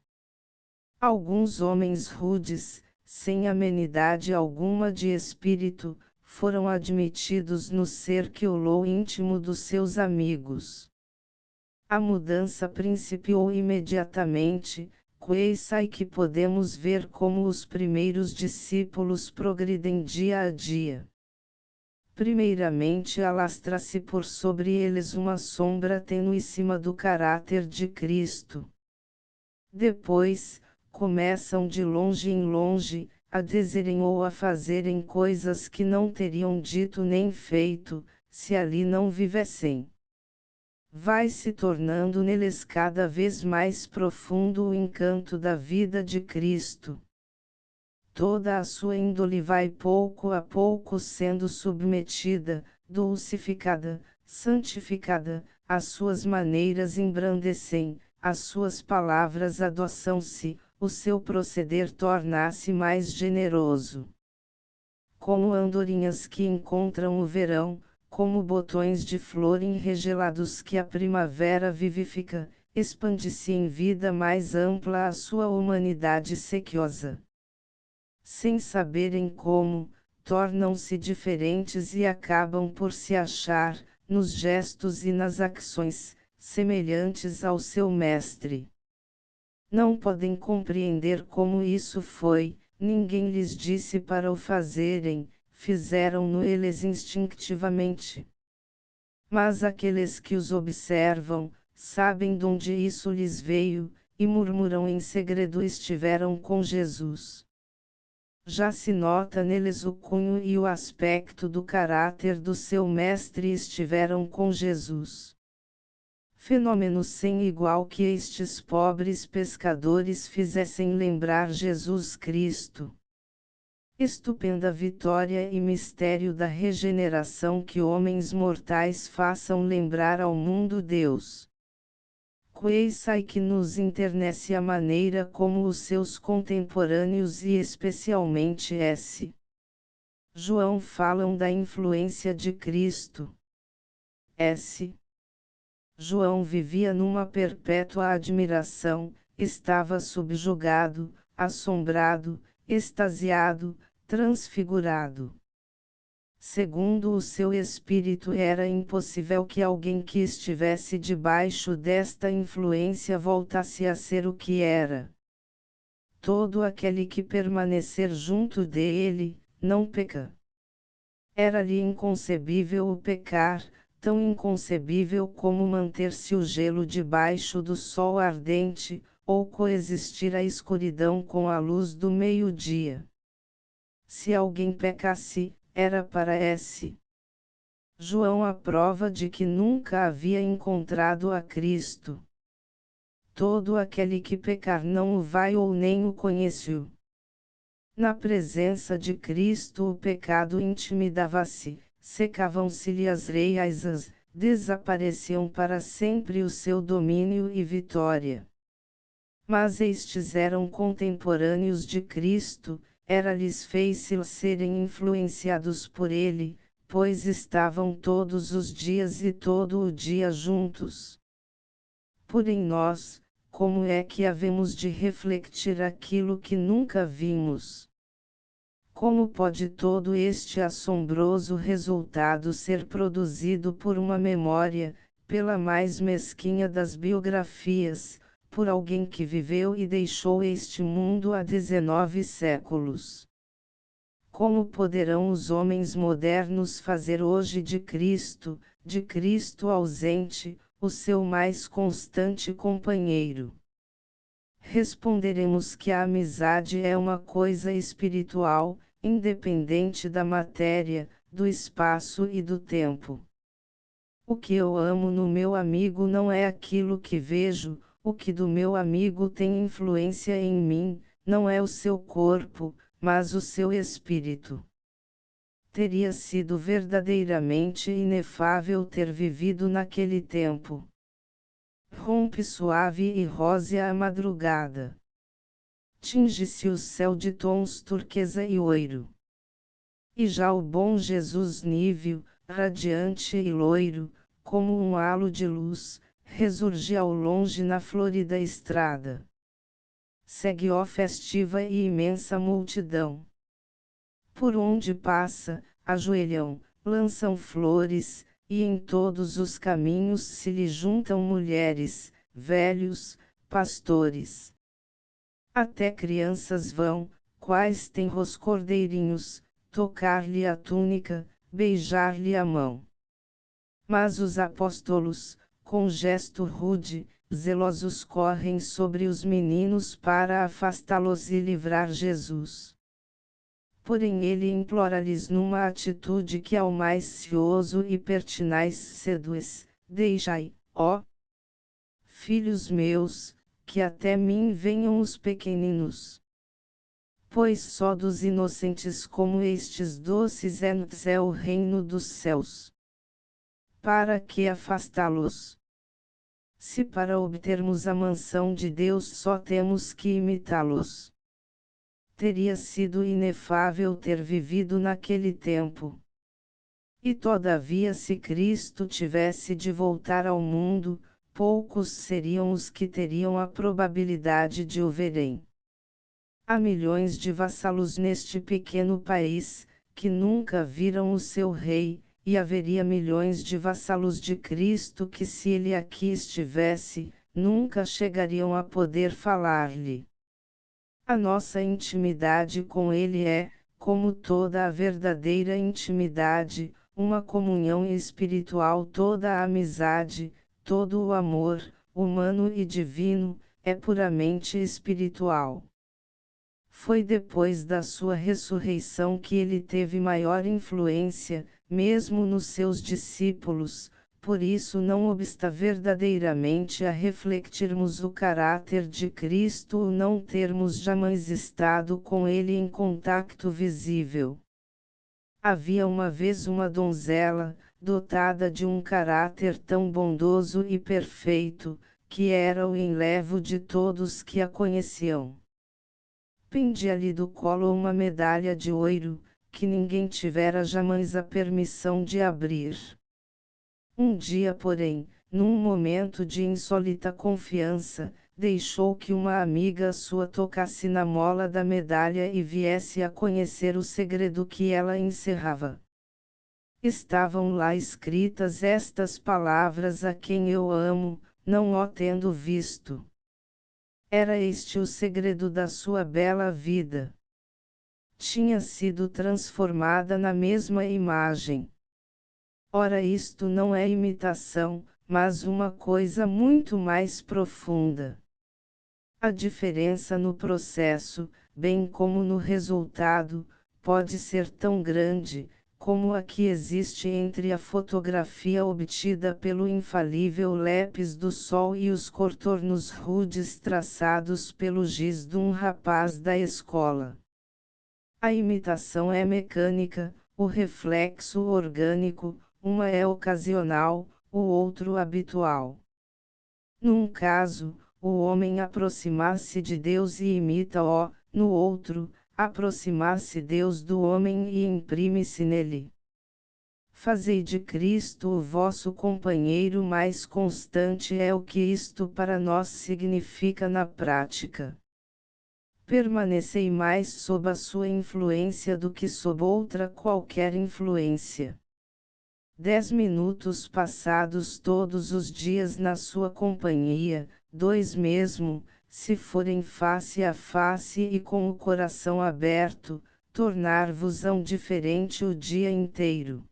Alguns homens rudes, sem amenidade alguma de espírito, foram admitidos no círculo íntimo dos seus amigos. A mudança principiou imediatamente, sai que podemos ver como os primeiros discípulos progridem dia a dia. Primeiramente alastra-se por sobre eles uma sombra tenuíssima do caráter de Cristo. Depois, começam de longe em longe, a dizerem ou a fazerem coisas que não teriam dito nem feito, se ali não vivessem. Vai se tornando neles cada vez mais profundo o encanto da vida de Cristo. Toda a sua índole vai pouco a pouco sendo submetida, dulcificada, santificada, as suas maneiras embrandecem, as suas palavras adoçam-se, o seu proceder torna-se mais generoso. Como andorinhas que encontram o verão, como botões de flor enregelados que a primavera vivifica, expande-se em vida mais ampla a sua humanidade sequiosa. Sem saberem como, tornam-se diferentes e acabam por se achar, nos gestos e nas ações, semelhantes ao seu mestre. Não podem compreender como isso foi, ninguém lhes disse para o fazerem, fizeram-no eles instintivamente. Mas aqueles que os observam, sabem de onde isso lhes veio, e murmuram em segredo: estiveram com Jesus. Já se nota neles o cunho e o aspecto do caráter do seu mestre, estiveram com Jesus. Fenômeno sem igual que estes pobres pescadores fizessem lembrar Jesus Cristo. Estupenda vitória e mistério da regeneração que homens mortais façam lembrar ao mundo Deus. Sai que nos enternece a maneira como os seus contemporâneos e especialmente S. João falam da influência de Cristo. S. João vivia numa perpétua admiração, estava subjugado, assombrado, extasiado, transfigurado. Segundo o seu espírito, era impossível que alguém que estivesse debaixo desta influência voltasse a ser o que era. todo aquele que permanecer junto dele, não peca. Era-lhe inconcebível o pecar, tão inconcebível como manter-se o gelo debaixo do sol ardente, ou coexistir a escuridão com a luz do meio-dia. Se alguém pecasse, era para esse. João a prova de que nunca havia encontrado a Cristo. Todo aquele que pecar não o vai ou nem o conheceu. Na presença de Cristo o pecado intimidava-se, secavam-se-lhe as raízes, desapareciam para sempre o seu domínio e vitória. Mas estes eram contemporâneos de Cristo, era-lhes fácil serem influenciados por ele, pois estavam todos os dias e todo o dia juntos. Porém nós, como é que havemos de refletir aquilo que nunca vimos? Como pode todo este assombroso resultado ser produzido por uma memória, pela mais mesquinha das biografias, por alguém que viveu e deixou este mundo há 19 séculos? Como poderão os homens modernos fazer hoje de Cristo ausente, o seu mais constante companheiro? Responderemos que a amizade é uma coisa espiritual, independente da matéria, do espaço e do tempo. O que eu amo no meu amigo não é aquilo que vejo, o que do meu amigo tem influência em mim, não é o seu corpo, mas o seu espírito. Teria sido verdadeiramente inefável ter vivido naquele tempo. Rompe suave e rósea a madrugada. Tinge-se o céu de tons turquesa e oiro. E já o bom Jesus níveo, radiante e loiro, como um halo de luz, ressurge ao longe na florida estrada. Segue ó festiva e imensa multidão. Por onde passa, ajoelham, lançam flores, e em todos os caminhos se lhe juntam mulheres, velhos, pastores. Até crianças vão, quais tenros cordeirinhos, tocar-lhe a túnica, beijar-lhe a mão. Mas os apóstolos, com gesto rude, zelosos correm sobre os meninos para afastá-los e livrar Jesus. Porém ele implora-lhes numa atitude que ao mais cioso e pertinaz seduz: deixai, ó filhos meus, que até mim venham os pequeninos. Pois só dos inocentes como estes doces é o reino dos céus. Para que afastá-los? Se para obtermos a mansão de Deus só temos que imitá-los. Teria sido inefável ter vivido naquele tempo. E todavia, se Cristo tivesse de voltar ao mundo, poucos seriam os que teriam a probabilidade de o verem. Há milhões de vassalos neste pequeno país, que nunca viram o seu rei, e haveria milhões de vassalos de Cristo que, se ele aqui estivesse, nunca chegariam a poder falar-lhe. A nossa intimidade com ele é, como toda a verdadeira intimidade, uma comunhão espiritual. Toda a amizade, todo o amor, humano e divino, é puramente espiritual. Foi depois da sua ressurreição que ele teve maior influência, mesmo nos seus discípulos. Por isso não obsta verdadeiramente a refletirmos o caráter de Cristo ou não termos jamais estado com ele em contacto visível. Havia uma vez uma donzela, dotada de um caráter tão bondoso e perfeito, que era o enlevo de todos que a conheciam. Pendia-lhe do colo uma medalha de ouro, que ninguém tivera jamais a permissão de abrir. Um dia, porém, num momento de insólita confiança, deixou que uma amiga sua tocasse na mola da medalha e viesse a conhecer o segredo que ela encerrava. Estavam lá escritas estas palavras: a quem eu amo, não o tendo visto. Era este o segredo da sua bela vida. Tinha sido transformada na mesma imagem. Ora, isto não é imitação, mas uma coisa muito mais profunda. A diferença no processo, bem como no resultado, pode ser tão grande, como a que existe entre a fotografia obtida pelo infalível lápis do sol e os contornos rudes traçados pelo giz de um rapaz da escola. A imitação é mecânica, o reflexo orgânico, uma é ocasional, o outro habitual. Num caso, o homem aproximar-se de Deus e imita-o, no outro, aproximar-se Deus do homem e imprime-se nele. Fazei de Cristo o vosso companheiro mais constante é o que isto para nós significa na prática. Permanecei mais sob a sua influência do que sob outra qualquer influência. 10 minutos passados todos os dias na sua companhia, 2 mesmo, se forem face a face e com o coração aberto, tornar-vos-ão diferente o dia inteiro.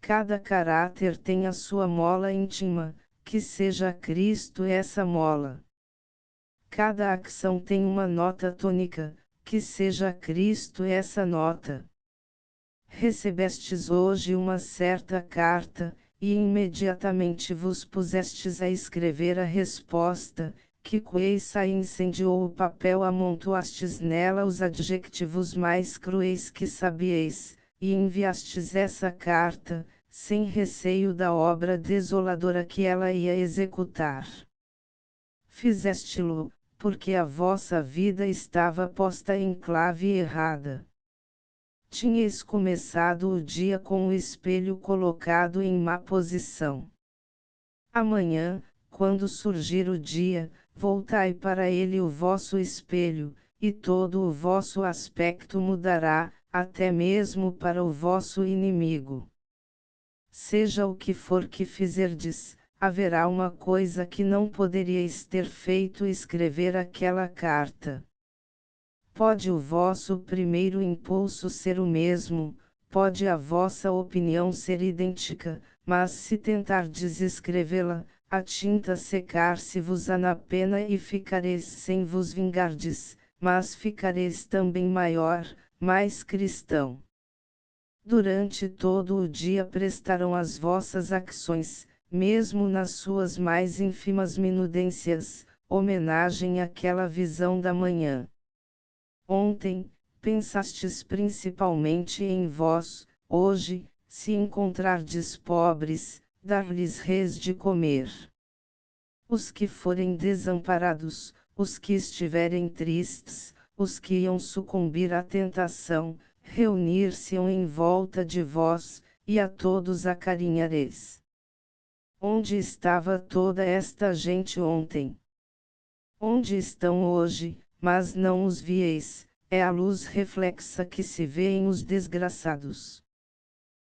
Cada caráter tem a sua mola íntima, que seja Cristo essa mola. Cada ação tem uma nota tônica, que seja Cristo essa nota. Recebestes hoje uma certa carta, e imediatamente vos pusestes a escrever a resposta, que coeça incendiou o papel, amontoastes nela os adjetivos mais cruéis que sabieis, e enviastes essa carta, sem receio da obra desoladora que ela ia executar. Fizeste-lo, porque a vossa vida estava posta em clave errada. Tinhais começado o dia com o espelho colocado em má posição. Amanhã, quando surgir o dia, voltai para ele o vosso espelho, e todo o vosso aspecto mudará, até mesmo para o vosso inimigo. Seja o que for que fizerdes, haverá uma coisa que não poderíeis ter feito: escrever aquela carta. Pode o vosso primeiro impulso ser o mesmo, pode a vossa opinião ser idêntica, mas se tentardes escrevê-la, a tinta secar-se-vos-á na pena e ficareis sem vos vingardes, mas ficareis também maior, mais cristão. Durante todo o dia prestarão as vossas ações, mesmo nas suas mais ínfimas minudências, homenagem àquela visão da manhã. Ontem, pensastes principalmente em vós; hoje, se encontrardes pobres, dar-lhes res de comer. Os que forem desamparados, os que estiverem tristes, os que iam sucumbir à tentação, reunir-se-ão em volta de vós, e a todos acarinhareis. Onde estava toda esta gente ontem? Onde estão hoje? Mas não os vieis, é a luz reflexa que se vê em os desgraçados.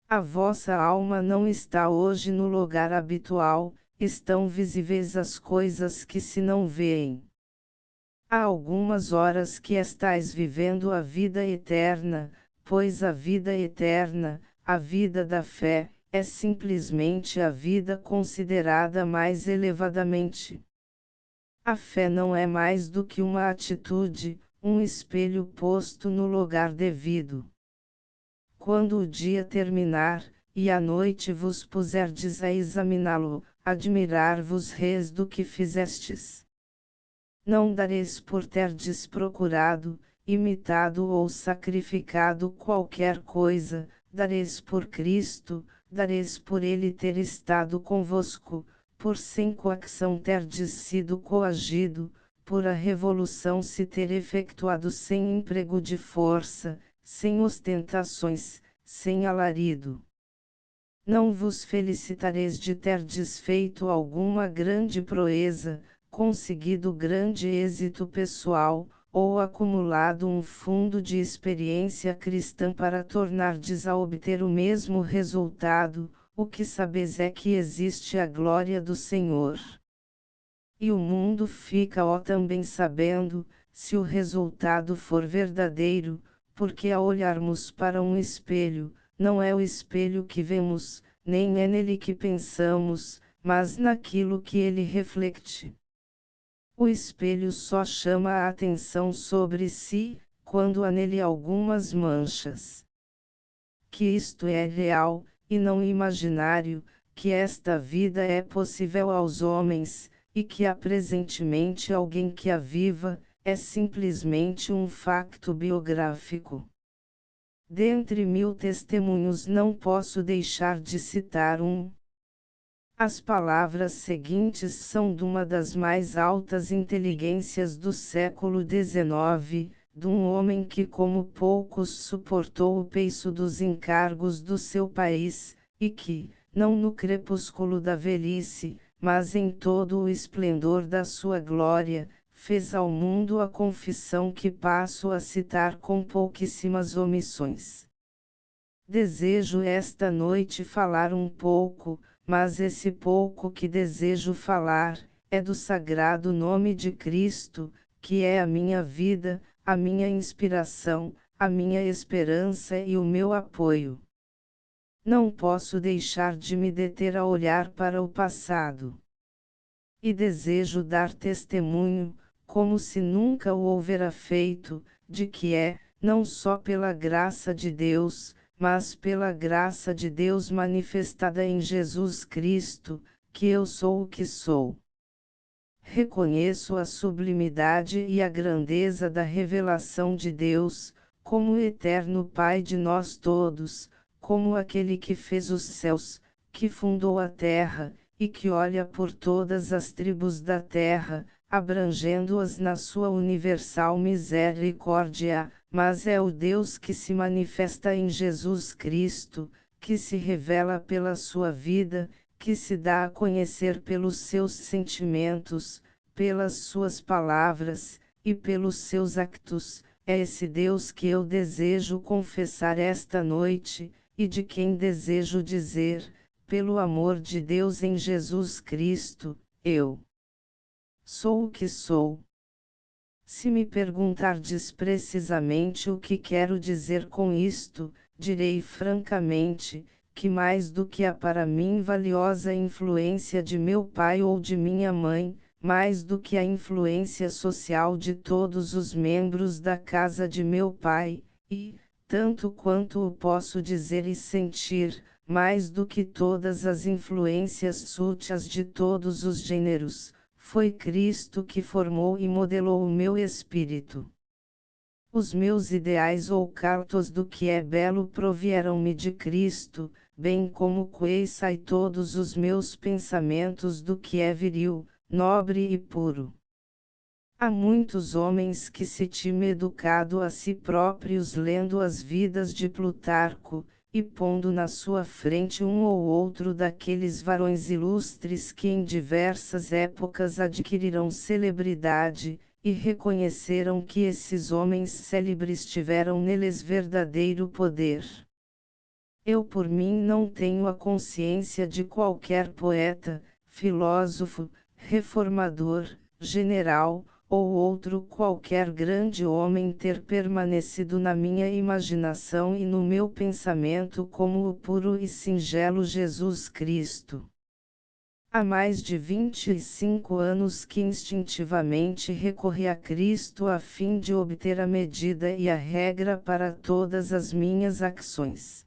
A vossa alma não está hoje no lugar habitual, estão visíveis as coisas que se não veem. Há algumas horas que estais vivendo a vida eterna, pois a vida eterna, a vida da fé, é simplesmente a vida considerada mais elevadamente. A fé não é mais do que uma atitude, um espelho posto no lugar devido. Quando o dia terminar, e a noite vos puserdes a examiná-lo, admirar-vos-reis do que fizestes. Não dareis por terdes procurado, imitado ou sacrificado qualquer coisa, dareis por Cristo, dareis por ele ter estado convosco, por sem coação terdes sido coagido, por a revolução se ter efetuado sem emprego de força, sem ostentações, sem alarido. Não vos felicitareis de terdes feito alguma grande proeza, conseguido grande êxito pessoal, ou acumulado um fundo de experiência cristã para tornardes a obter o mesmo resultado. O que sabeis é que existe a glória do Senhor. E o mundo fica também sabendo, se o resultado for verdadeiro, porque ao olharmos para um espelho, não é o espelho que vemos, nem é nele que pensamos, mas naquilo que ele reflete. O espelho só chama a atenção sobre si, quando há nele algumas manchas. Que isto é real, e não imaginário, que esta vida é possível aos homens, e que há presentemente alguém que a viva, é simplesmente um facto biográfico. Dentre 1000 testemunhos não posso deixar de citar um. As palavras seguintes são de uma das mais altas inteligências do século XIX, de um homem que como poucos suportou o peso dos encargos do seu país, e que, não no crepúsculo da velhice, mas em todo o esplendor da sua glória, fez ao mundo a confissão que passo a citar com pouquíssimas omissões. Desejo esta noite falar um pouco, mas esse pouco que desejo falar, é do sagrado nome de Cristo, que é a minha vida, a minha inspiração, a minha esperança e o meu apoio. Não posso deixar de me deter a olhar para o passado. E desejo dar testemunho, como se nunca o houvera feito, de que é, não só pela graça de Deus, mas pela graça de Deus manifestada em Jesus Cristo, que eu sou o que sou. Reconheço a sublimidade e a grandeza da revelação de Deus, como o eterno Pai de nós todos, como aquele que fez os céus, que fundou a terra, e que olha por todas as tribos da terra, abrangendo-as na sua universal misericórdia, mas é o Deus que se manifesta em Jesus Cristo, que se revela pela sua vida, que se dá a conhecer pelos seus sentimentos, pelas suas palavras, e pelos seus actos. É esse Deus que eu desejo confessar esta noite, e de quem desejo dizer, pelo amor de Deus em Jesus Cristo, eu sou o que sou. Se me perguntardes precisamente o que quero dizer com isto, direi francamente, que mais do que a para mim valiosa influência de meu pai ou de minha mãe, mais do que a influência social de todos os membros da casa de meu pai, e, tanto quanto o posso dizer e sentir, mais do que todas as influências súteis de todos os gêneros, foi Cristo que formou e modelou o meu espírito. Os meus ideais ocultos do que é belo provieram-me de Cristo, bem como Queissa e todos os meus pensamentos do que é viril, nobre e puro. Há muitos homens que se tinham educado a si próprios lendo as vidas de Plutarco, e pondo na sua frente um ou outro daqueles varões ilustres que em diversas épocas adquiriram celebridade, e reconheceram que esses homens célebres tiveram neles verdadeiro poder. Eu por mim não tenho a consciência de qualquer poeta, filósofo, reformador, general, ou outro qualquer grande homem ter permanecido na minha imaginação e no meu pensamento como o puro e singelo Jesus Cristo. Há mais de 25 anos que instintivamente recorri a Cristo a fim de obter a medida e a regra para todas as minhas ações.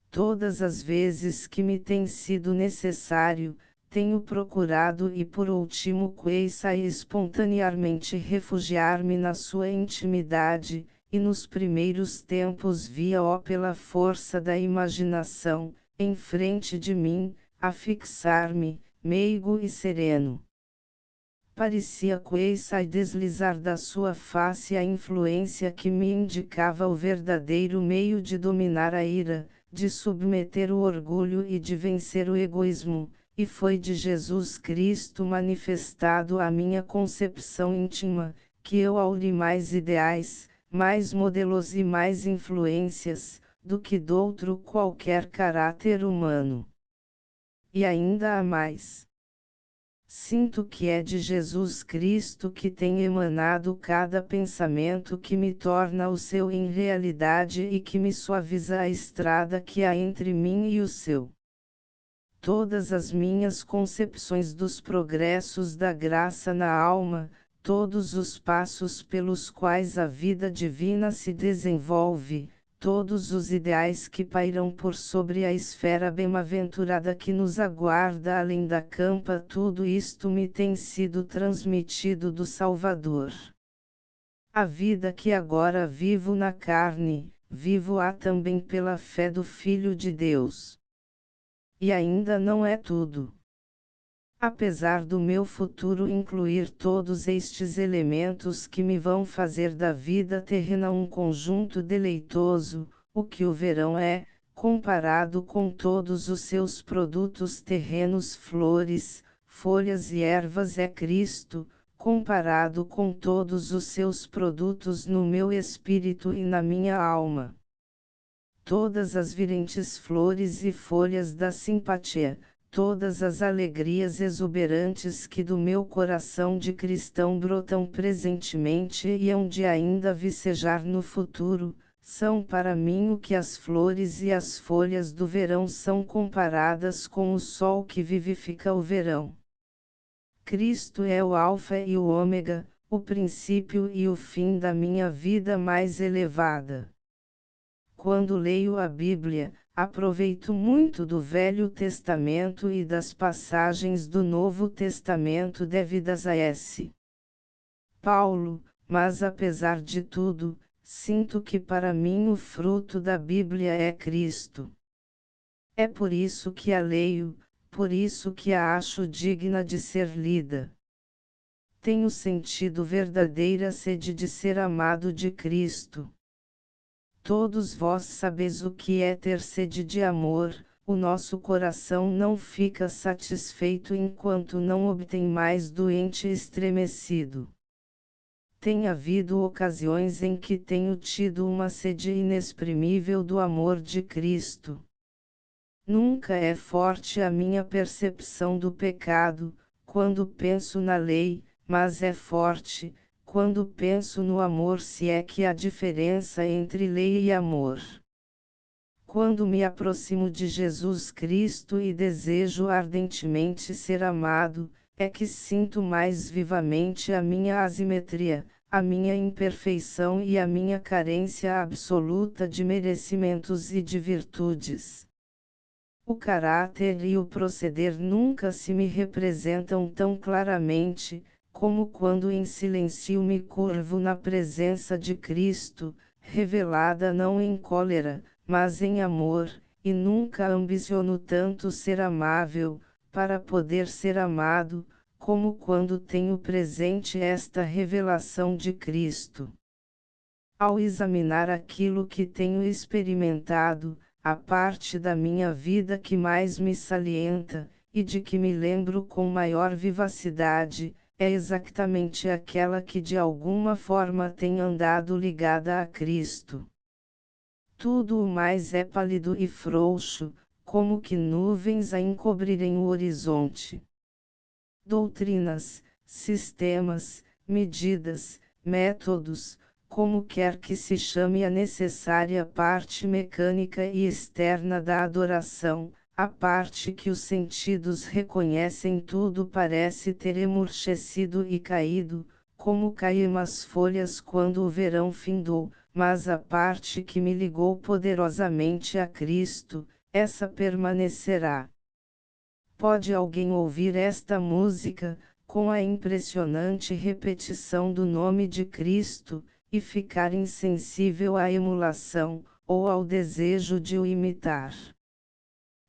Todas as vezes que me tem sido necessário, tenho procurado e por último Queissa espontaneamente refugiar-me na sua intimidade, e nos primeiros tempos via-o pela força da imaginação, em frente de mim, a fixar-me, meigo e sereno. Parecia Queissa deslizar da sua face a influência que me indicava o verdadeiro meio de dominar a ira, de submeter o orgulho e de vencer o egoísmo, e foi de Jesus Cristo manifestado à minha concepção íntima, que eu auri mais ideais, mais modelos e mais influências, do que doutro qualquer caráter humano. E ainda há mais. Sinto que é de Jesus Cristo que tem emanado cada pensamento que me torna o seu em realidade e que me suaviza a estrada que há entre mim e o seu. Todas as minhas concepções dos progressos da graça na alma, todos os passos pelos quais a vida divina se desenvolve, todos os ideais que pairam por sobre a esfera bem-aventurada que nos aguarda além da campa, tudo isto me tem sido transmitido do Salvador. A vida que agora vivo na carne, vivo-a também pela fé do Filho de Deus. E ainda não é tudo. Apesar do meu futuro incluir todos estes elementos que me vão fazer da vida terrena um conjunto deleitoso, o que o verão é, comparado com todos os seus produtos terrenos, flores, folhas e ervas, é Cristo, comparado com todos os seus produtos no meu espírito e na minha alma. Todas as virentes flores e folhas da simpatia, todas as alegrias exuberantes que do meu coração de cristão brotam presentemente e hão de ainda vicejar no futuro, são para mim o que as flores e as folhas do verão são comparadas com o sol que vivifica o verão. Cristo é o Alfa e o Ômega, o princípio e o fim da minha vida mais elevada. Quando leio a Bíblia, aproveito muito do Velho Testamento e das passagens do Novo Testamento devidas a S. Paulo, mas apesar de tudo, sinto que para mim o fruto da Bíblia é Cristo. É por isso que a leio, por isso que a acho digna de ser lida. Tenho sentido verdadeira sede de ser amado de Cristo. Todos vós sabeis o que é ter sede de amor, o nosso coração não fica satisfeito enquanto não obtém mais doente e estremecido. Tem havido ocasiões em que tenho tido uma sede inexprimível do amor de Cristo. Nunca é forte a minha percepção do pecado, quando penso na lei, mas é forte, quando penso no amor, se é que há diferença entre lei e amor. Quando me aproximo de Jesus Cristo e desejo ardentemente ser amado, é que sinto mais vivamente a minha assimetria, a minha imperfeição e a minha carência absoluta de merecimentos e de virtudes. O caráter e o proceder nunca se me representam tão claramente, como quando em silêncio me curvo na presença de Cristo, revelada não em cólera, mas em amor, e nunca ambiciono tanto ser amável, para poder ser amado, como quando tenho presente esta revelação de Cristo. Ao examinar aquilo que tenho experimentado, a parte da minha vida que mais me salienta, e de que me lembro com maior vivacidade, é exatamente aquela que de alguma forma tem andado ligada a Cristo. Tudo o mais é pálido e frouxo, como que nuvens a encobrirem o horizonte. Doutrinas, sistemas, medidas, métodos, como quer que se chame a necessária parte mecânica e externa da adoração, a parte que os sentidos reconhecem, tudo parece ter emurchecido e caído, como caíam as folhas quando o verão findou, mas a parte que me ligou poderosamente a Cristo, essa permanecerá. Pode alguém ouvir esta música, com a impressionante repetição do nome de Cristo, e ficar insensível à emulação, ou ao desejo de o imitar?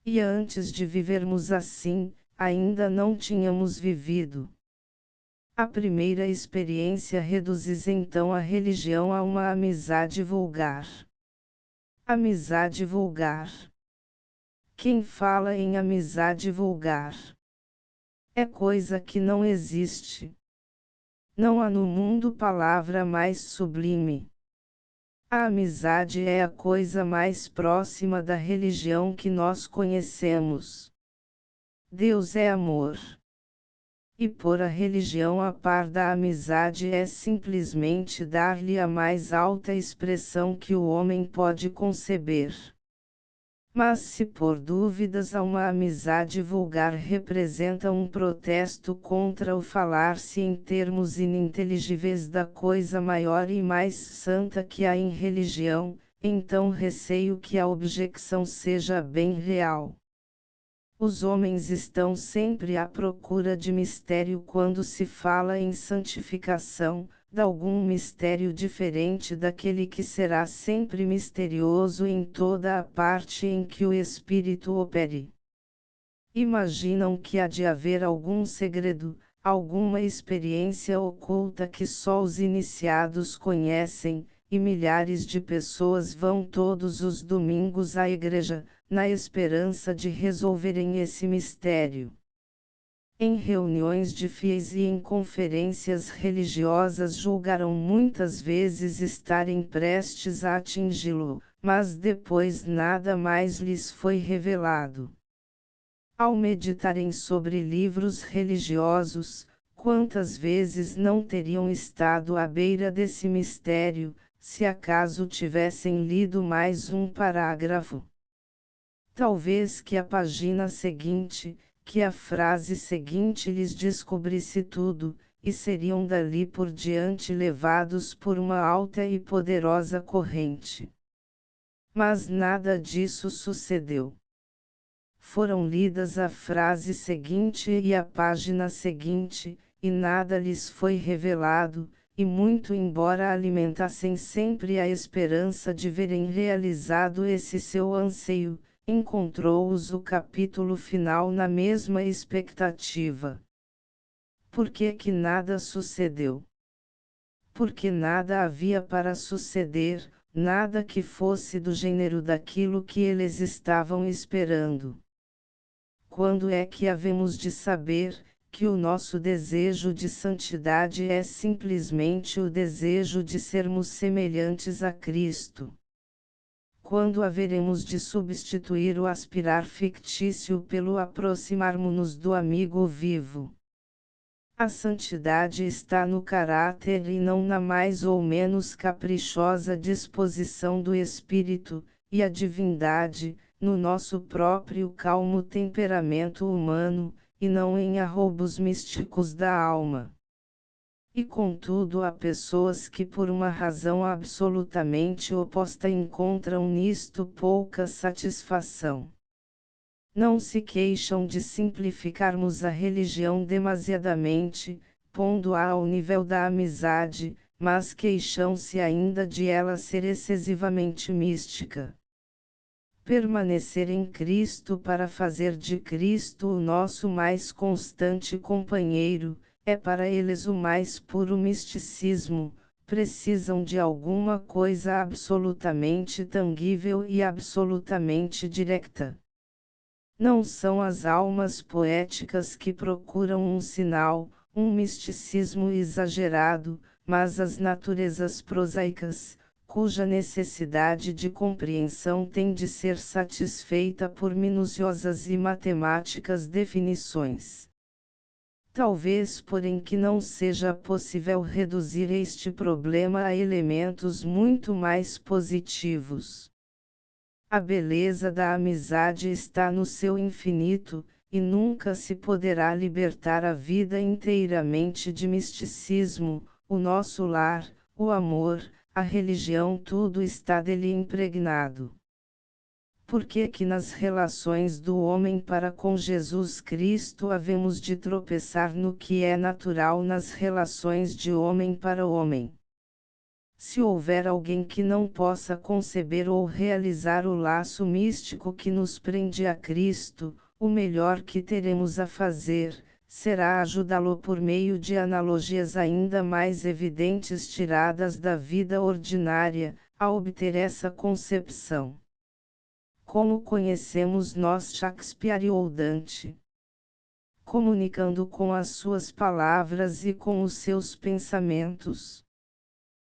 E antes de vivermos assim, ainda não tínhamos vivido. A primeira experiência reduz então a religião a uma amizade vulgar. Amizade vulgar. Quem fala em amizade vulgar? É coisa que não existe. Não há no mundo palavra mais sublime. A amizade é a coisa mais próxima da religião que nós conhecemos. Deus é amor. E pôr a religião a par da amizade é simplesmente dar-lhe a mais alta expressão que o homem pode conceber. Mas se por dúvidas a uma amizade vulgar representa um protesto contra o falar-se em termos ininteligíveis da coisa maior e mais santa que há em religião, então receio que a objeção seja bem real. Os homens estão sempre à procura de mistério quando se fala em santificação, de algum mistério diferente daquele que será sempre misterioso em toda a parte em que o Espírito opere. Imaginam que há de haver algum segredo, alguma experiência oculta que só os iniciados conhecem, e milhares de pessoas vão todos os domingos à igreja, na esperança de resolverem esse mistério. Em reuniões de fiéis e em conferências religiosas julgaram muitas vezes estarem prestes a atingi-lo, mas depois nada mais lhes foi revelado. Ao meditarem sobre livros religiosos, quantas vezes não teriam estado à beira desse mistério, se acaso tivessem lido mais um parágrafo? Talvez que a página seguinte, que a frase seguinte lhes descobrisse tudo, e seriam dali por diante levados por uma alta e poderosa corrente. Mas nada disso sucedeu. Foram lidas a frase seguinte e a página seguinte, e nada lhes foi revelado, e muito embora alimentassem sempre a esperança de verem realizado esse seu anseio, encontrou-os o capítulo final na mesma expectativa. Por que que nada sucedeu? Porque nada havia para suceder, nada que fosse do gênero daquilo que eles estavam esperando. Quando é que havemos de saber que o nosso desejo de santidade é simplesmente o desejo de sermos semelhantes a Cristo? Quando haveremos de substituir o aspirar fictício pelo aproximarmos-nos do amigo vivo? A santidade está no caráter e não na mais ou menos caprichosa disposição do espírito, e a divindade, no nosso próprio calmo temperamento humano, e não em arroubos místicos da alma. E contudo há pessoas que por uma razão absolutamente oposta encontram nisto pouca satisfação. Não se queixam de simplificarmos a religião demasiadamente, pondo-a ao nível da amizade, mas queixam-se ainda de ela ser excessivamente mística. Permanecer em Cristo para fazer de Cristo o nosso mais constante companheiro, é para eles o mais puro misticismo. Precisam de alguma coisa absolutamente tangível e absolutamente direta. Não são as almas poéticas que procuram um sinal, um misticismo exagerado, mas as naturezas prosaicas, cuja necessidade de compreensão tem de ser satisfeita por minuciosas e matemáticas definições. Talvez porém que não seja possível reduzir este problema a elementos muito mais positivos. A beleza da amizade está no seu infinito, e nunca se poderá libertar a vida inteiramente de misticismo. O nosso lar, o amor, a religião, tudo está dele impregnado. Por que que nas relações do homem para com Jesus Cristo havemos de tropeçar no que é natural nas relações de homem para homem? Se houver alguém que não possa conceber ou realizar o laço místico que nos prende a Cristo, o melhor que teremos a fazer, será ajudá-lo por meio de analogias ainda mais evidentes tiradas da vida ordinária, a obter essa concepção. Como conhecemos nós Shakespeare ou Dante? Comunicando com as suas palavras e com os seus pensamentos.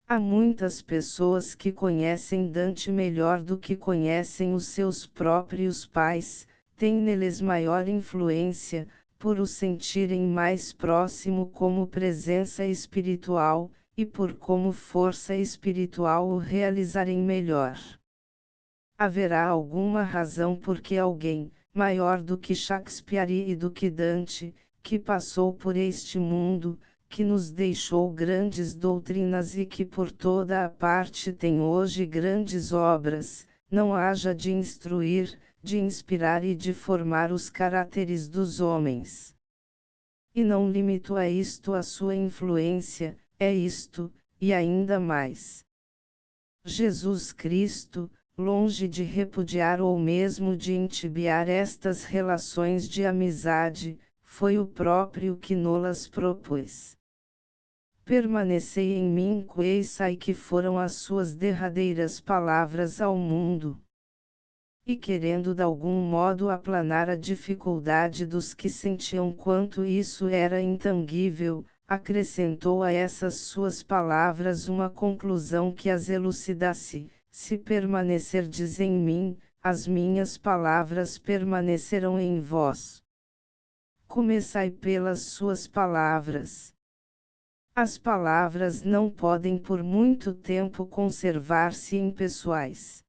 Há muitas pessoas que conhecem Dante melhor do que conhecem os seus próprios pais, têm neles maior influência, por o sentirem mais próximo como presença espiritual, e por como força espiritual o realizarem melhor. Haverá alguma razão por que alguém, maior do que Shakespeare e do que Dante, que passou por este mundo, que nos deixou grandes doutrinas e que por toda a parte tem hoje grandes obras, não haja de instruir, de inspirar e de formar os caráteres dos homens. E não limito a isto a sua influência, é isto, e ainda mais. Jesus Cristo, longe de repudiar ou mesmo de entibiar estas relações de amizade, foi o próprio que nolas propôs. Permanecei em mim, queissai, que foram as suas derradeiras palavras ao mundo. E querendo de algum modo aplanar a dificuldade dos que sentiam quanto isso era intangível, acrescentou a essas suas palavras uma conclusão que as elucidasse: se permanecerdes em mim, as minhas palavras permanecerão em vós. Começai pelas suas palavras. As palavras não podem por muito tempo conservar-se impessoais.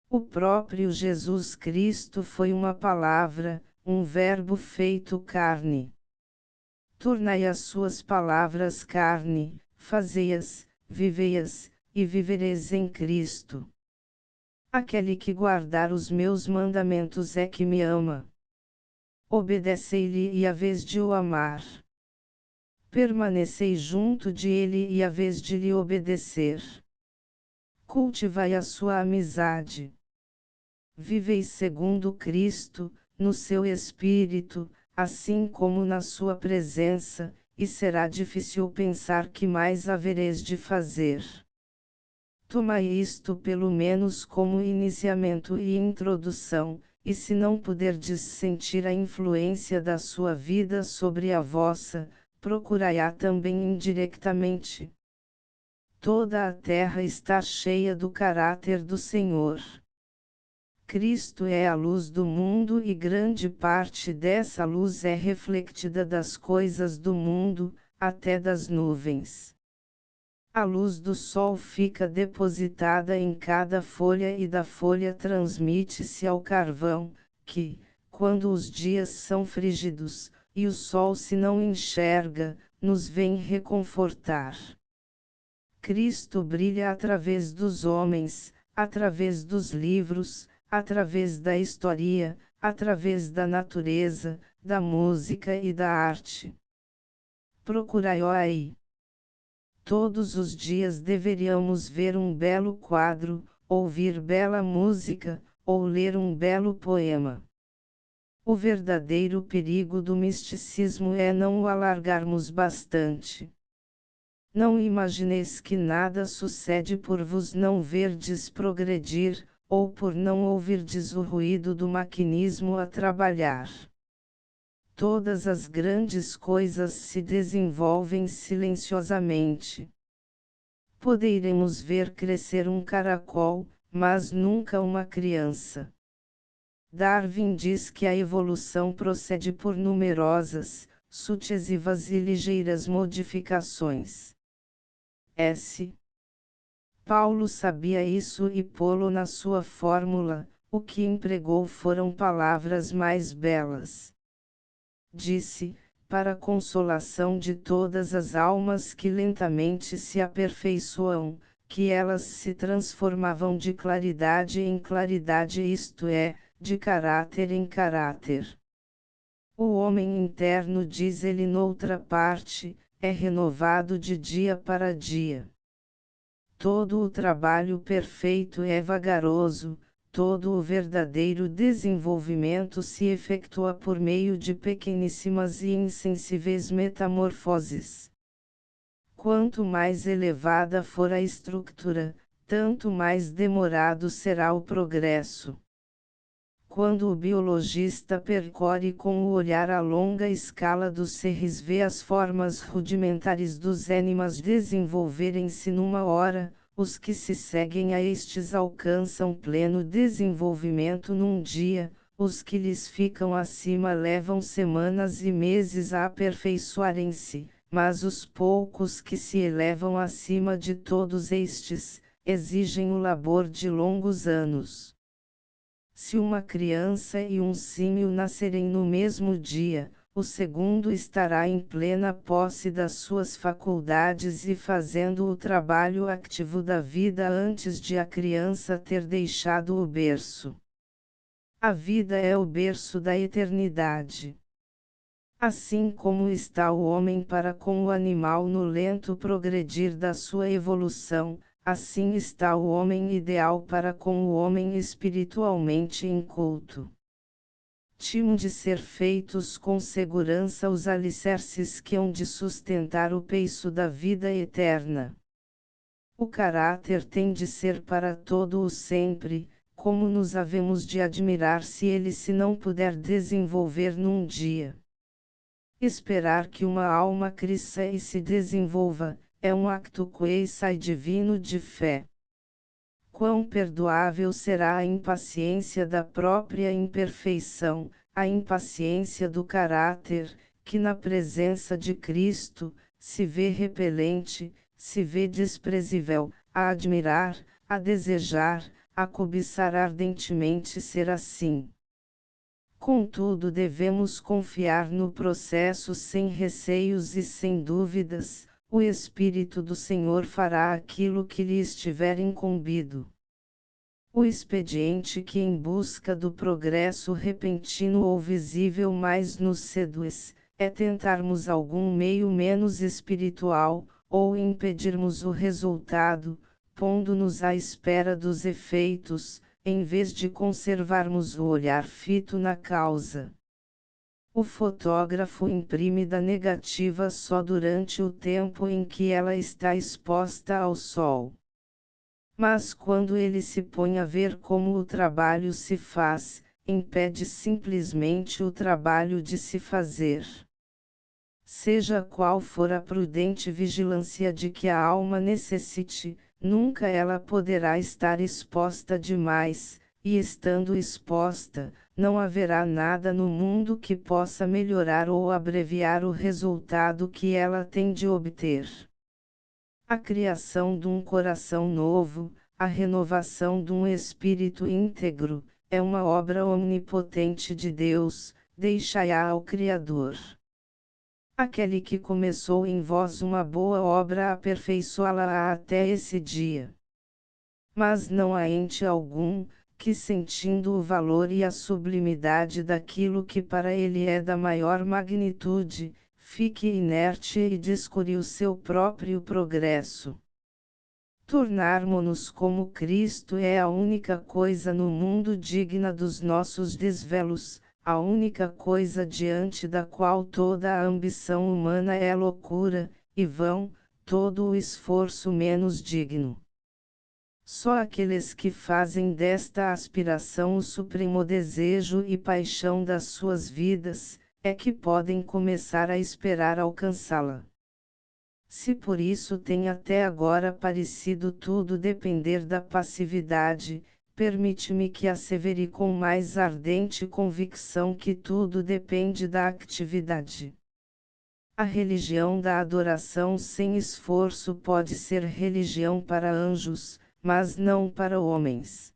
O próprio Jesus Cristo foi uma palavra, um verbo feito carne. Tornai as suas palavras carne, fazei-as, vivei-as, e vivereis em Cristo. Aquele que guardar os meus mandamentos é que me ama. Obedecei-lhe e haveis de o amar. Permanecei junto de ele e haveis de lhe obedecer. Cultivai a sua amizade. Vivei segundo Cristo, no seu espírito, assim como na sua presença, e será difícil pensar que mais havereis de fazer. Tomai isto pelo menos como iniciamento e introdução, e se não puderdes sentir a influência da sua vida sobre a vossa, procurai-a também indiretamente. Toda a terra está cheia do caráter do Senhor. Cristo é a luz do mundo e grande parte dessa luz é refletida das coisas do mundo, até das nuvens. A luz do sol fica depositada em cada folha e da folha transmite-se ao carvão, que, quando os dias são frígidos, e o sol se não enxerga, nos vem reconfortar. Cristo brilha através dos homens, através dos livros, através da história, através da natureza, da música e da arte. Procurai-o aí. Todos os dias deveríamos ver um belo quadro, ouvir bela música, ou ler um belo poema. O verdadeiro perigo do misticismo é não o alargarmos bastante. Não imagineis que nada sucede por vos não verdes progredir, ou por não ouvirdes o ruído do maquinismo a trabalhar. Todas as grandes coisas se desenvolvem silenciosamente. Poderemos ver crescer um caracol, mas nunca uma criança. Darwin diz que a evolução procede por numerosas, sucessivas e ligeiras modificações. S. Paulo sabia isso e pô-lo na sua fórmula, o que empregou foram palavras mais belas. Disse, para a consolação de todas as almas que lentamente se aperfeiçoam, que elas se transformavam de claridade em claridade, isto é, de caráter em caráter. O homem interno, diz ele noutra parte, é renovado de dia para dia. Todo o trabalho perfeito é vagaroso, todo o verdadeiro desenvolvimento se efetua por meio de pequeníssimas e insensíveis metamorfoses. Quanto mais elevada for a estrutura, tanto mais demorado será o progresso. Quando o biologista percorre com o olhar a longa escala dos seres, vê as formas rudimentares dos animais desenvolverem-se numa hora, os que se seguem a estes alcançam pleno desenvolvimento num dia, os que lhes ficam acima levam semanas e meses a aperfeiçoarem-se, mas os poucos que se elevam acima de todos estes, exigem o labor de longos anos. Se uma criança e um símio nascerem no mesmo dia, o segundo estará em plena posse das suas faculdades e fazendo o trabalho ativo da vida antes de a criança ter deixado o berço. A vida é o berço da eternidade. Assim como está o homem para com o animal no lento progredir da sua evolução, assim está o homem ideal para com o homem espiritualmente inculto. Tinham de ser feitos com segurança os alicerces que hão de sustentar o peixe da vida eterna. O caráter tem de ser para todo o sempre, como nos havemos de admirar se ele se não puder desenvolver num dia. Esperar que uma alma cresça e se desenvolva, é um acto quasi divino de fé. Quão perdoável será a impaciência da própria imperfeição, a impaciência do caráter, que na presença de Cristo, se vê repelente, se vê desprezível, a admirar, a desejar, a cobiçar ardentemente ser assim. Contudo, devemos confiar no processo sem receios e sem dúvidas. O Espírito do Senhor fará aquilo que lhe estiver incumbido. O expediente que em busca do progresso repentino ou visível mais nos seduz, é tentarmos algum meio menos espiritual, ou impedirmos o resultado, pondo-nos à espera dos efeitos, em vez de conservarmos o olhar fito na causa. O fotógrafo imprime da negativa só durante o tempo em que ela está exposta ao sol. Mas quando ele se põe a ver como o trabalho se faz, impede simplesmente o trabalho de se fazer. Seja qual for a prudente vigilância de que a alma necessite, nunca ela poderá estar exposta demais, e estando exposta, não haverá nada no mundo que possa melhorar ou abreviar o resultado que ela tem de obter. A criação de um coração novo, a renovação de um espírito íntegro, é uma obra onipotente de Deus, deixai-a ao Criador. Aquele que começou em vós uma boa obra aperfeiçoá-la até esse dia. Mas não há ente algum, que sentindo o valor e a sublimidade daquilo que para ele é da maior magnitude, fique inerte e descure o seu próprio progresso. Tornarmo-nos como Cristo é a única coisa no mundo digna dos nossos desvelos, a única coisa diante da qual toda a ambição humana é loucura, e vão, todo o esforço menos digno. Só aqueles que fazem desta aspiração o supremo desejo e paixão das suas vidas, é que podem começar a esperar alcançá-la. Se por isso tem até agora parecido tudo depender da passividade, permite-me que assevere com mais ardente convicção que tudo depende da atividade. A religião da adoração sem esforço pode ser religião para anjos, mas não para homens.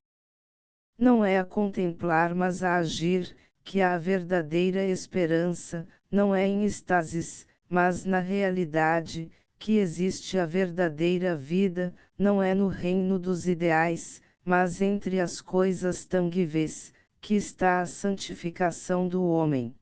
Não é a contemplar mas a agir, que há a verdadeira esperança, não é em êxtases, mas na realidade, que existe a verdadeira vida, não é no reino dos ideais, mas entre as coisas tangíveis, que está a santificação do homem.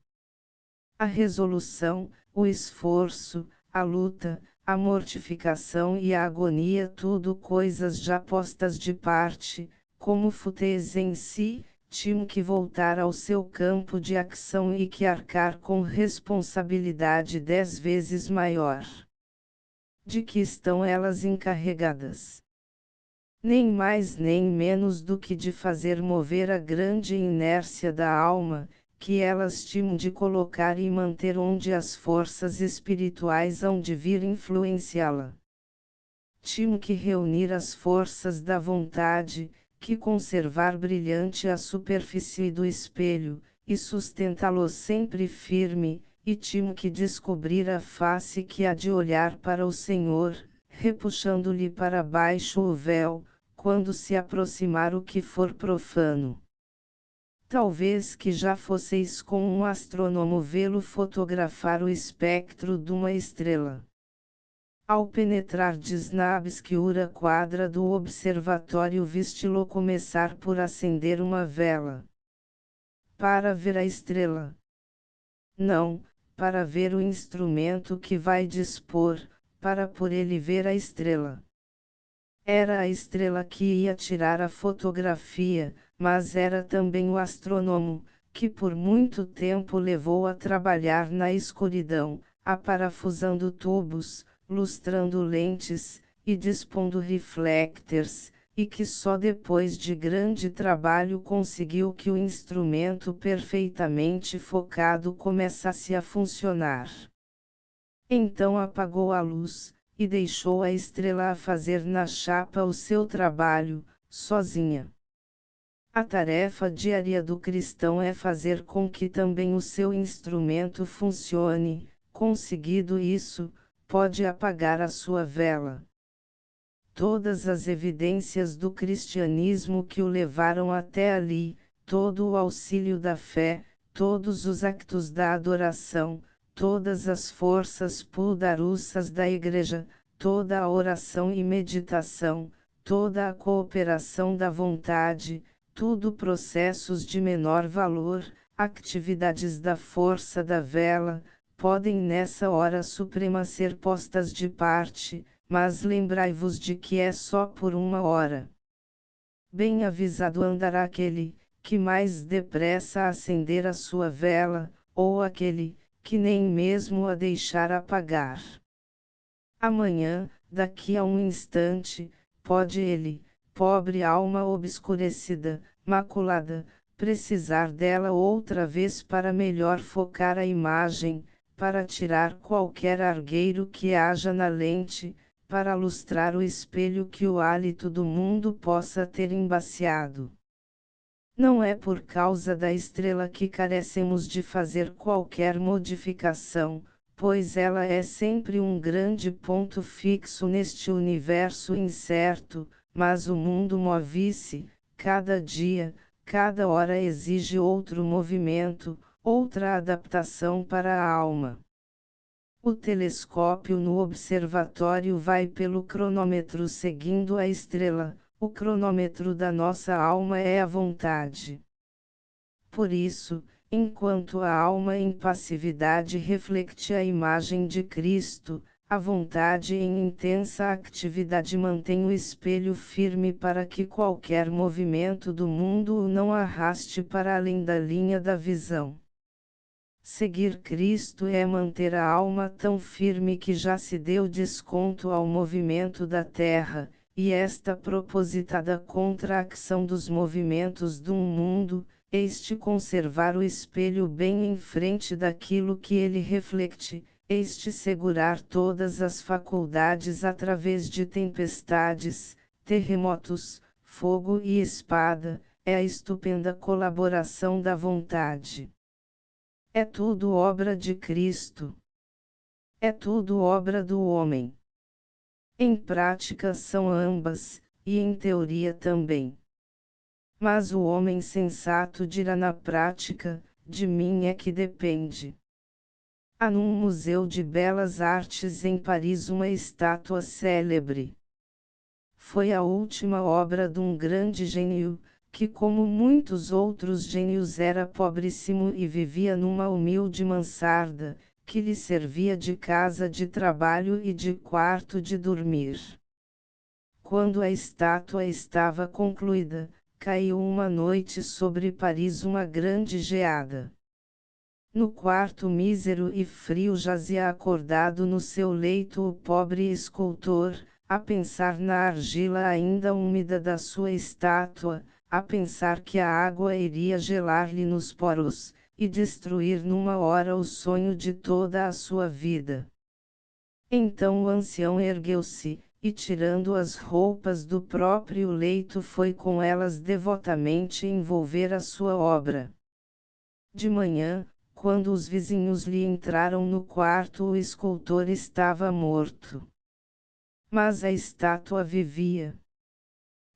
A resolução, o esforço, a luta, a mortificação e a agonia tudo coisas já postas de parte, como fúteis em si, tinham que voltar ao seu campo de ação e que arcar com responsabilidade 10 vezes maior. De que estão elas encarregadas? Nem mais nem menos do que de fazer mover a grande inércia da alma, que elas tinham de colocar e manter onde as forças espirituais hão de vir influenciá-la. Tinham que reunir as forças da vontade, que conservar brilhante a superfície do espelho, e sustentá-lo sempre firme, e timo que descobrir a face que há de olhar para o Senhor, repuxando-lhe para baixo o véu, quando se aproximar o que for profano. Talvez que já fosseis com um astrônomo vê-lo fotografar o espectro de uma estrela. Ao penetrardes na obscura quadra do observatório viste-lo começar por acender uma vela. Para ver a estrela. Não, para ver o instrumento que vai dispor, para por ele ver a estrela. Era a estrela que ia tirar a fotografia, mas era também o astrônomo, que por muito tempo levou a trabalhar na escuridão, aparafusando tubos, lustrando lentes, e dispondo reflectors, e que só depois de grande trabalho conseguiu que o instrumento perfeitamente focado começasse a funcionar. Então apagou a luz, e deixou a estrela a fazer na chapa o seu trabalho, sozinha. A tarefa diária do cristão é fazer com que também o seu instrumento funcione. Conseguido isso, pode apagar a sua vela. Todas as evidências do cristianismo que o levaram até ali, todo o auxílio da fé, todos os actos da adoração, todas as forças poderosas da Igreja, toda a oração e meditação, toda a cooperação da vontade, tudo processos de menor valor, atividades da força da vela, podem nessa hora suprema ser postas de parte, mas lembrai-vos de que é só por uma hora. Bem avisado andará aquele, que mais depressa acender a sua vela, ou aquele, que nem mesmo a deixar apagar. Amanhã, daqui a um instante, pode ele, pobre alma obscurecida, maculada, precisar dela outra vez para melhor focar a imagem, para tirar qualquer argueiro que haja na lente, para lustrar o espelho que o hálito do mundo possa ter embaciado. Não é por causa da estrela que carecemos de fazer qualquer modificação, pois ela é sempre um grande ponto fixo neste universo incerto, mas o mundo move-se, cada dia, cada hora exige outro movimento, outra adaptação para a alma. O telescópio no observatório vai pelo cronômetro seguindo a estrela. O cronômetro da nossa alma é a vontade. Por isso, enquanto a alma em passividade reflete a imagem de Cristo, a vontade em intensa atividade mantém o espelho firme para que qualquer movimento do mundo o não arraste para além da linha da visão. Seguir Cristo é manter a alma tão firme que já se deu desconto ao movimento da terra, e esta propositada contra a ação dos movimentos do mundo, este conservar o espelho bem em frente daquilo que ele reflete, este segurar todas as faculdades através de tempestades, terremotos, fogo e espada, é a estupenda colaboração da vontade. É tudo obra de Cristo. É tudo obra do homem. Em prática são ambas, e em teoria também. Mas o homem sensato dirá na prática, de mim é que depende. Há num museu de belas artes em Paris uma estátua célebre. Foi a última obra de um grande gênio, que como muitos outros gênios era pobríssimo e vivia numa humilde mansarda, que lhe servia de casa de trabalho e de quarto de dormir. Quando a estátua estava concluída, caiu uma noite sobre Paris uma grande geada. No quarto mísero e frio jazia acordado no seu leito o pobre escultor, a pensar na argila ainda úmida da sua estátua, a pensar que a água iria gelar-lhe nos poros, e destruir numa hora o sonho de toda a sua vida. Então o ancião ergueu-se, e tirando as roupas do próprio leito foi com elas devotamente envolver a sua obra. De manhã, quando os vizinhos lhe entraram no quarto, o escultor estava morto. Mas a estátua vivia.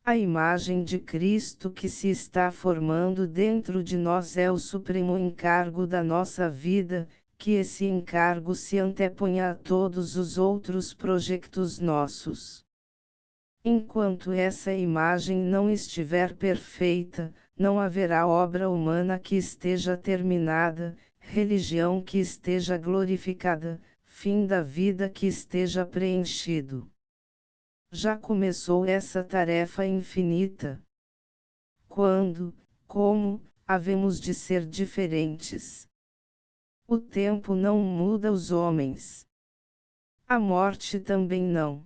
A imagem de Cristo que se está formando dentro de nós é o supremo encargo da nossa vida, que esse encargo se anteponha a todos os outros projetos nossos. Enquanto essa imagem não estiver perfeita, não haverá obra humana que esteja terminada, religião que esteja glorificada, fim da vida que esteja preenchido. Já começou essa tarefa infinita. Quando, como, havemos de ser diferentes? O tempo não muda os homens. A morte também não.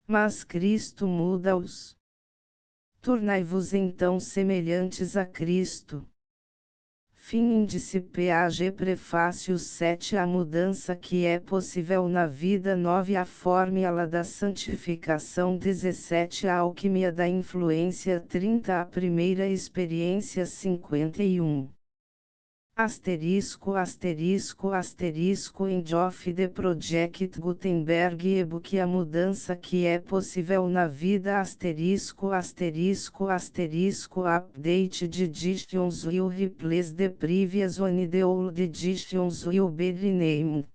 Mas Cristo muda-os. Tornai-vos então semelhantes a Cristo. Fim índice PAG Prefácio 7 A mudança que é possível na vida 9 A fórmula da santificação 17 A alquimia da influência 30 A primeira experiência 51 End of the Project Gutenberg e-book A mudança que é possível na vida update de editions will replace the previous one the old editions will be renamed.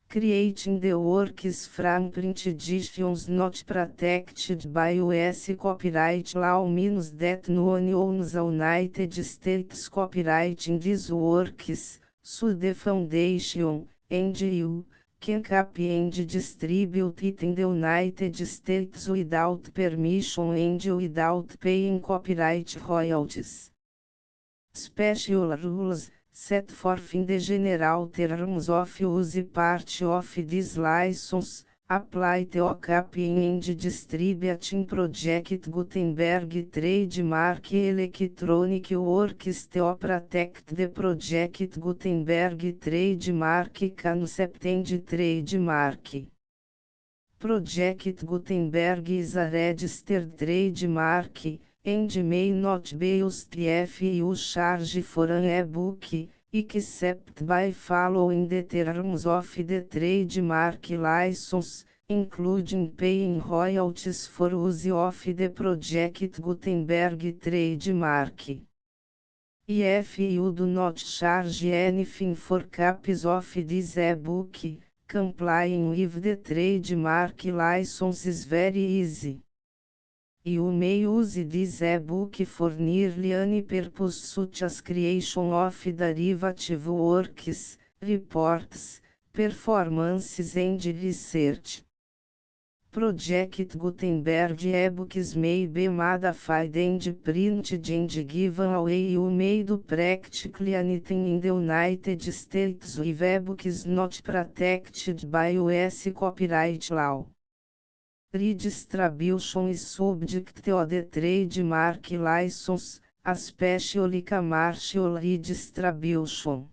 Creating the works from print editions not protected by US copyright law means that no one owns the United States copyright in these works, so the foundation, and you, can copy and distribute it in the United States without permission and without paying copyright royalties. Special rules set forth in the general terms of use part of this license, apply to copying and distributing Project Gutenberg trademark electronic works to protect the Project Gutenberg trademark concept and trademark. Project Gutenberg is a registered trademark, and may not be used if you charge for an e-book, except by following the terms of the trademark license, including paying royalties for use of the Project Gutenberg trademark. If you do not charge anything for copies of this e-book, complying with the trademark license is very easy. You may use this e-book for nearly any purpose such as creation of derivative works, reports, performances and research. Project Gutenberg e-books may be modified and printed and given away. You may do practically anything in the United States with e-books not protected by US copyright law. Redistribution is subject to the trademark license, especially commercial redistribution.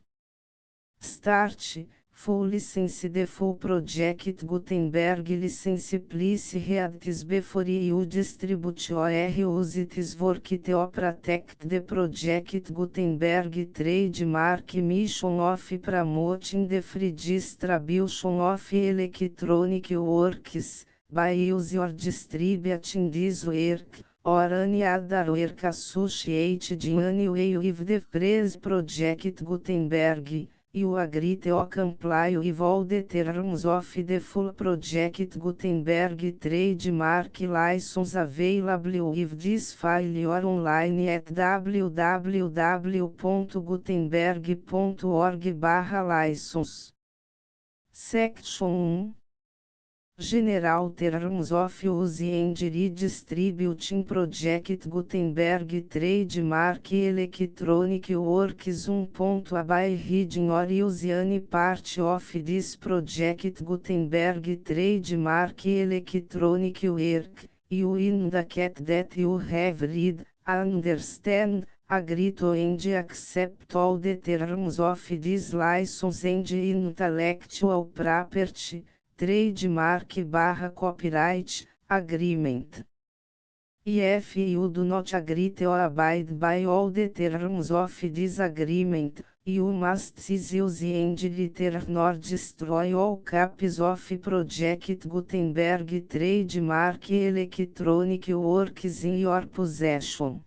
Start, full license. The full Project Gutenberg license please read this before you distribute or use this work to protect the Project Gutenberg trademark mission of promoting the free distribution of electronic works, by use or distributing this work, or any other work associated in any way with the phrase Project Gutenberg. You agree to comply with all the terms of the full Project Gutenberg trademark license available with this file or online at www.gutenberg.org/license. Section 1 General Terms of Use and Redistributing Project Gutenberg Trademark Electronic Works 1. By reading or use any part of this Project Gutenberg Trademark Electronic Work, you indicate that you have read, understand, agree to and accept all the terms of this license and intellectual property trademark/copyright agreement. If you do not agree or abide by all the terms of this agreement, you must cease use and return or destroy all copies of Project Gutenberg trademark electronic works in your possession.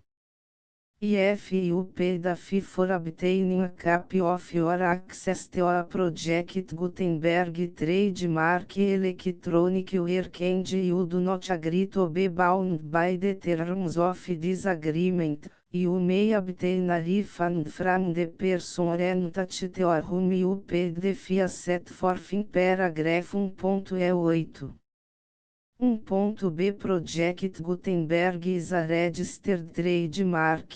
If you pay the fee for obtaining a copy of your access to a Project Gutenberg trademark electronic work and you do not agree to be bound by the terms of this agreement, you may obtain a refund from the person entity to whom you paid the fee set forth in paragraph 1.8. 1.b Project Gutenberg is a registered trademark.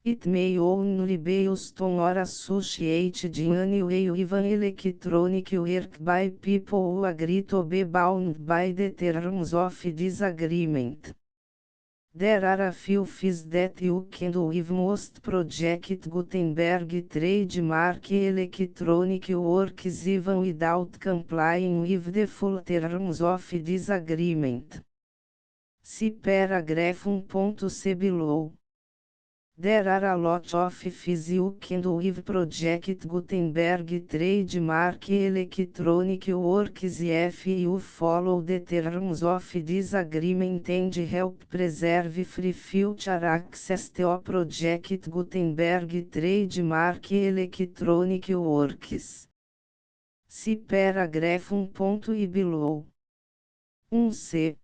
It may only be used on or associated in any way with an electronic work by people who agree to be bound by the terms of this agreement. There are a few fees that you can do with most Project Gutenberg trademark electronic works even without complying with the full terms of this agreement. See paragraph 1.c below. There are a lot of fees you can do with Project Gutenberg trademark electronic works if you follow the terms of this agreement and help preserve free future access to Project Gutenberg trademark electronic works. See paragraph 1.i below. 1c.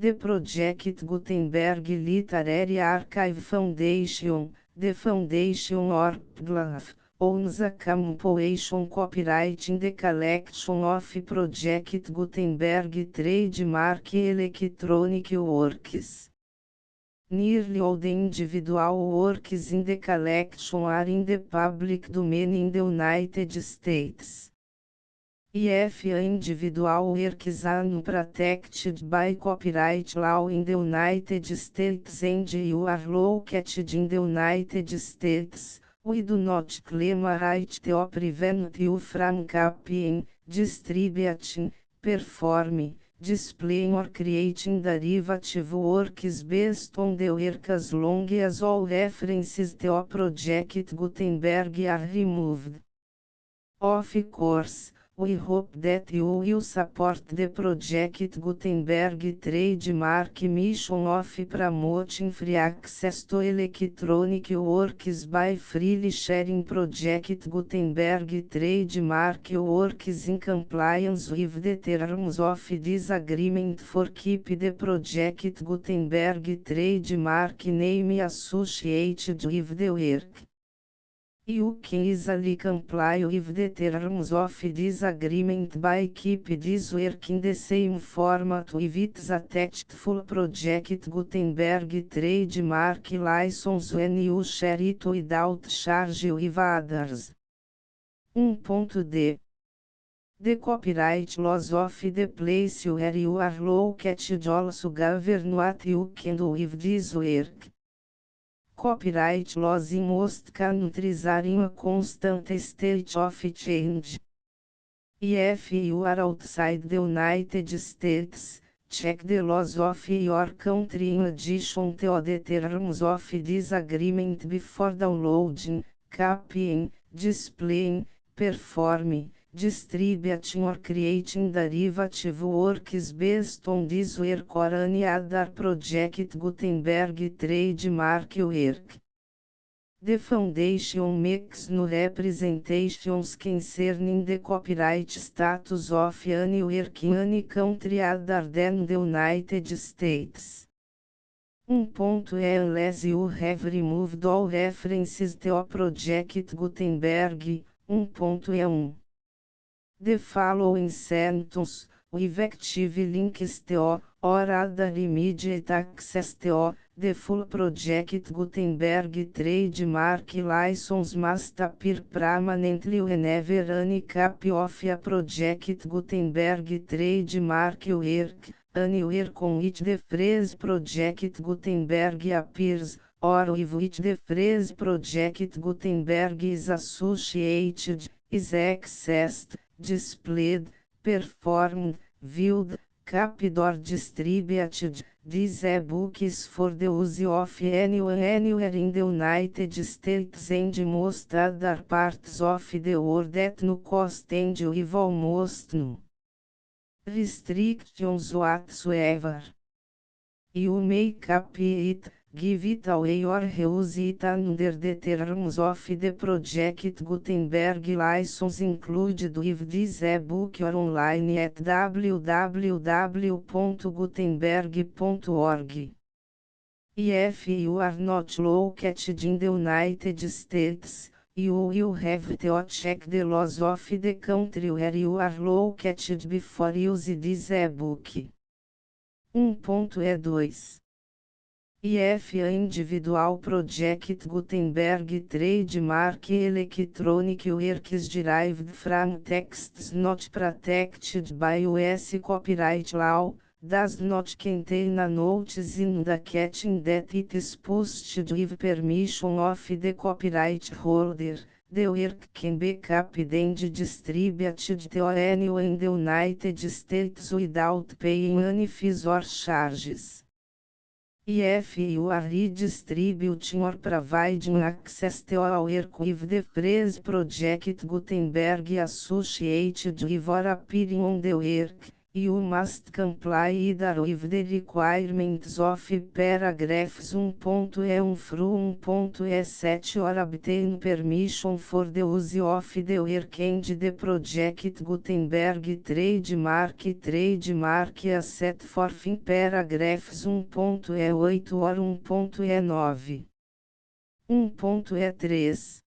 The Project Gutenberg Literary Archive Foundation, the Foundation or PGLAF, owns a compilation copyright in the collection of Project Gutenberg trademark electronic works. Nearly all the individual works in the collection are in the public domain in the United States. If individual works are unprotected by copyright law in the United States and you are located in the United States, we do not claim a right to prevent you from copying, distributing, performing, displaying or creating derivative works based on the work as long as all references to Project Gutenberg are removed. Of course, we hope that you will support the Project Gutenberg trademark mission of promoting free access to electronic works by freely sharing Project Gutenberg trademark works in compliance with the terms of this agreement for keep the Project Gutenberg trademark name associated with the work. You can easily comply with the terms of this agreement by keep this work in the same format with its attached full Project Gutenberg trademark license when you share it without charge with others. 1.d. The copyright laws of the place where you are located also govern what you can do with this work. Copyright laws in most countries are in a constant state of change. If you are outside the United States, check the laws of your country in addition to the terms of this agreement before downloading, copying, displaying, performing, distributing or creating derivative works based on this work or any other Project Gutenberg trademark work. The Foundation makes no representations concerning the copyright status of any work in any country other than the United States. 1.e Unless you have removed all references to Project Gutenberg. 1.e1. The following sentence, with active links to, or other immediate access to, the full Project Gutenberg trademark license must appear permanently whenever any copy of a Project Gutenberg trademark work, anywhere on which the phrase Project Gutenberg appears, or with which the phrase Project Gutenberg is associated, is accessed, displayed, performed, viewed, copied or distributed. These e-books for the use of anyone anywhere in the United States and most other parts of the world at no cost and with almost no restrictions whatsoever. You may copy it, give it away or reuse it under the terms of the Project Gutenberg license included with this ebook or online at www.gutenberg.org. If you are not located in the United States, you will have to check the laws of the country where you are located before use this ebook. 1.E2 IF Individual Project Gutenberg Trademark Electronic Works derived from texts not protected by US copyright law, does not contain a notice indicating that it is posted with permission of the copyright holder. The work can be copied and distributed to anyone in the United States without paying any fees or charges. If you are redistributing or providing access to a work with the phrase Project Gutenberg associated with or appearing on the work, you must comply either with the requirements of paragraphs 1.E1 through 1.E7 or obtain permission for the use of the work and the Project Gutenberg trademark as set forth in paragraphs 1.E8 or 1.E9. 1.E3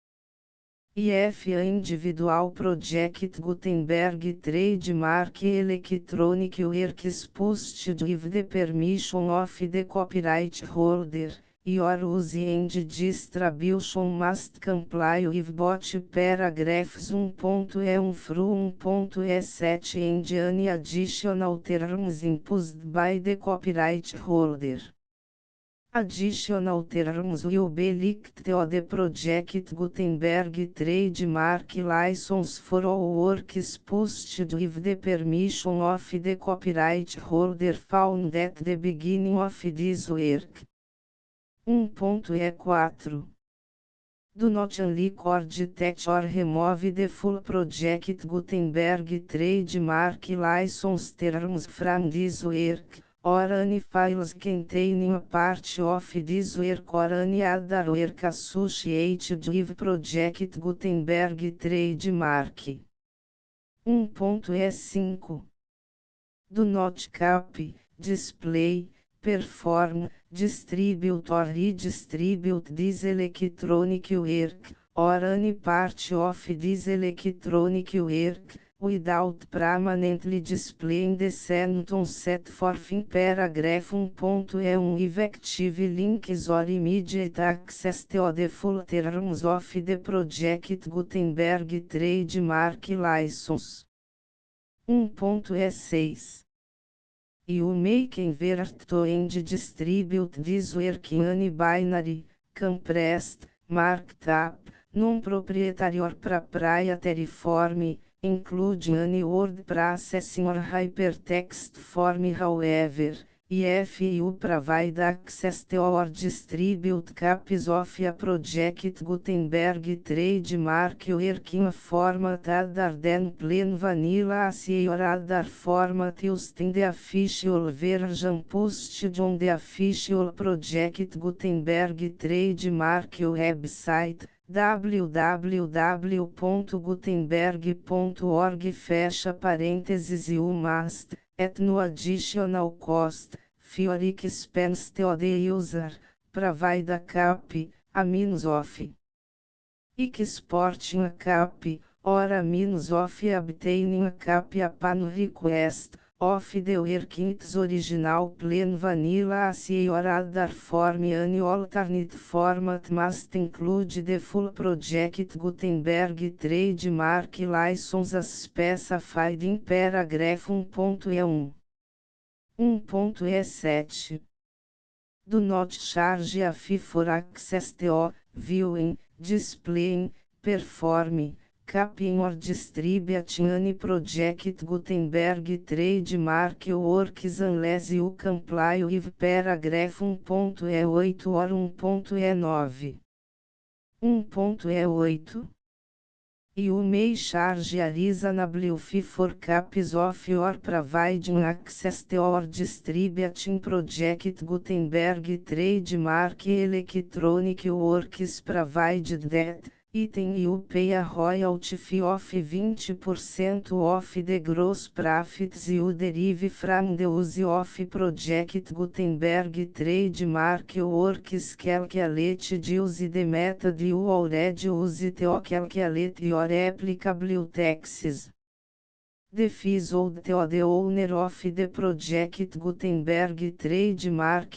IF Individual Project Gutenberg Trademark Electronic Works posted with the permission of the copyright holder, your use and distribution must comply with both paragraphs 1.E1 through 1.E7 and any additional terms imposed by the copyright holder. Additional terms will be linked to the Project Gutenberg trademark license for all works posted with the permission of the copyright holder found at the beginning of this work. 1.E4 Do not unrecord, touch or remove the full Project Gutenberg trademark license terms from this work, or any files containing a part of this work or any other work associated with Project Gutenberg trademark. 1.E5 Do not copy, display, perform, distribute or redistribute this electronic work, or any part of this electronic work, without permanently displaying the sentence set forth in paragraph 1.E1 effective links or immediate access to the full terms of the Project Gutenberg trademark license. 1.E6 You may convert to and distribute this work in any binary, compressed, marked up, non-proprietary or proprietary form, including any word processing or hypertext form. However, if you provide access to or distribute copies of a Project Gutenberg trademark work in a format other than plain vanilla ASCII or other format used in the official version posted on the official Project Gutenberg trademark website, www.gutenberg.org fecha parênteses you must, at no additional cost, for expense to the user, provide a copy, a means of exporting a copy, or a means of obtaining a copy upon request, of the work in its original plain vanilla ASCII or other form. Any alternate format must include the full Project Gutenberg trademark license as specified in paragraph 1.E1. 1.E7 Do not charge a fee for access to, viewing, displaying, performing, copying or distributing any project Gutenberg trademark works unless you comply with paragraph 1.E8 or 1.E9. 1.E8. You may charge a reasonable fee for copies of your providing access to or distributing project Gutenberg trademark electronic works provided that item you pay a royalty fee of 20% of the gross profits you derive from the use of project Gutenberg trademark works. Calculate use the method you already use to calculate your applicable taxes. The fees owed to the owner of the project Gutenberg trademark,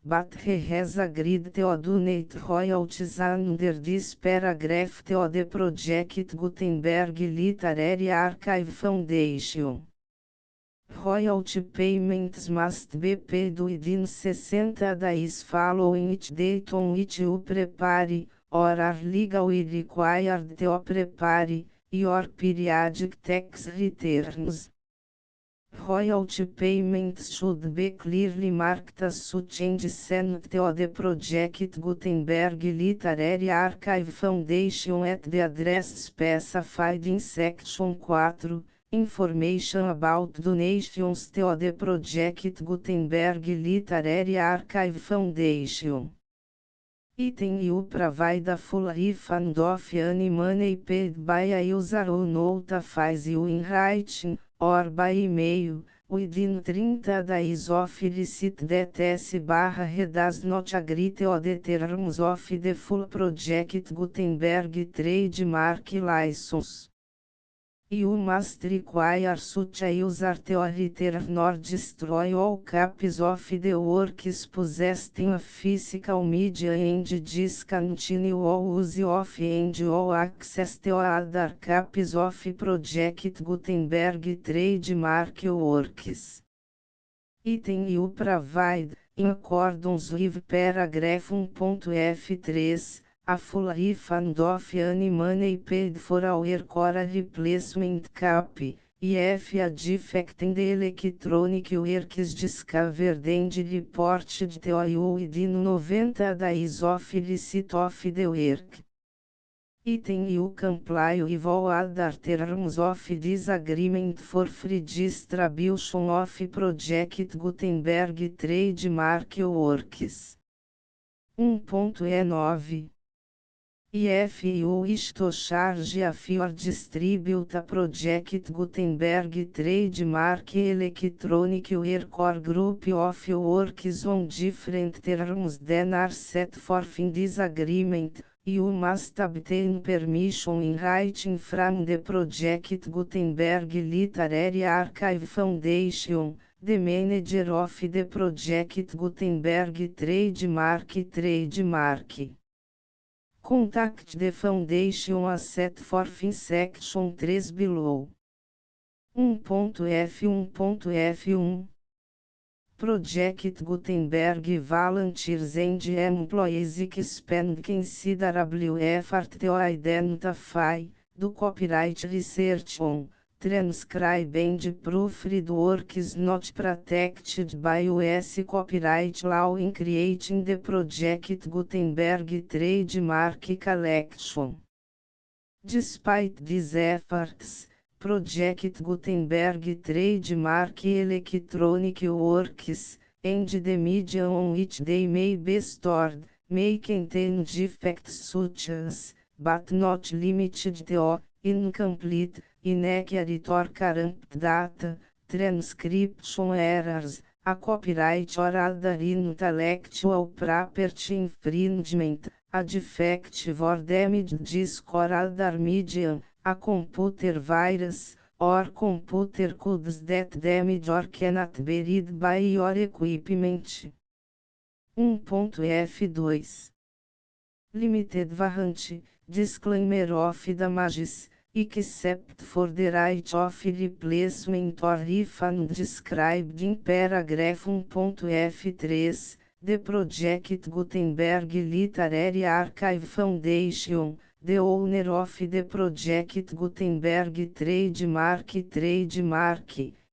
but he has agreed to donate royalties under this paragraph to the project Gutenberg Literary Archive Foundation. Royalty payments must be paid within 60 days following each date on which you prepare, or are legally required to prepare, your periodic tax returns. Royalty payments should be clearly marked as such and sent to the project Gutenberg Literary Archive Foundation at the address specified in Section 4, Information about donations to the project Gutenberg Literary Archive Foundation. Item you provide a full refund of any money paid by a user who notifies you in writing, or by email, within 30 days of receipt that S/he does not agree to the terms of the full project Gutenberg trademark license. You must require such a user to return or destroy all copies of the works possessed in a physical media and discontinue all use of and all access to other copies of project Gutenberg trademark works. Item you provide, in accordance with paragraph 1.F3, a full refund of any money paid for a work or a replacement copy, if a defect in the electronic work is discovered and reported to you within 90 days of receipt of the work. Item you comply with all other terms of this agreement for free distribution of project Gutenberg trademark works. 1.E9. If you wish to charge a fee or distribute a project Gutenberg trademark electronic work or group of works on different terms than are set forth in this agreement, you must obtain permission in writing from the project Gutenberg Literary Archive Foundation, the manager of the project Gutenberg trademark. Contact the foundation as set forth in section 3 below. 1.F1.F1 Project Gutenberg volunteers and employees expend considerable effort to identify, do copyright research on, transcribe and proofread works not protected by U.S. copyright law in creating the project Gutenberg trademark collection. Despite these efforts, Project Gutenberg trademark electronic works, and the media on which they may be stored, may contain defects such as, but not limited to, incomplete, inaccurate or corrupt data, transcription errors, a copyright or other intellectual property infringement, a defective or damaged disk or other medium, a computer virus, or computer codes that damage or cannot be read by your equipment. 1.F2 Limited warranty, disclaimer of damages, except for the right of replacement or refund described in paragraph 1.F3, The Project Gutenberg Literary Archive Foundation, the owner of the Project Gutenberg Trademark,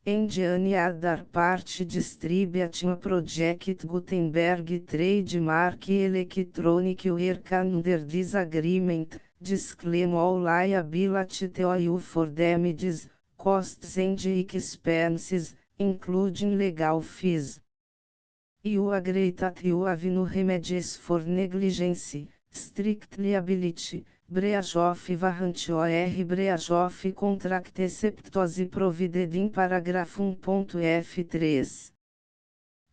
and any other party distributing Project Gutenberg Trademark Electronic Work under this agreement, disclaim all liability to you for damages, costs and expenses, including legal fees. You agree that you have no remedies for negligence, strict liability, breach of warranty or breach of contract except as provided in paragraph 1.f3.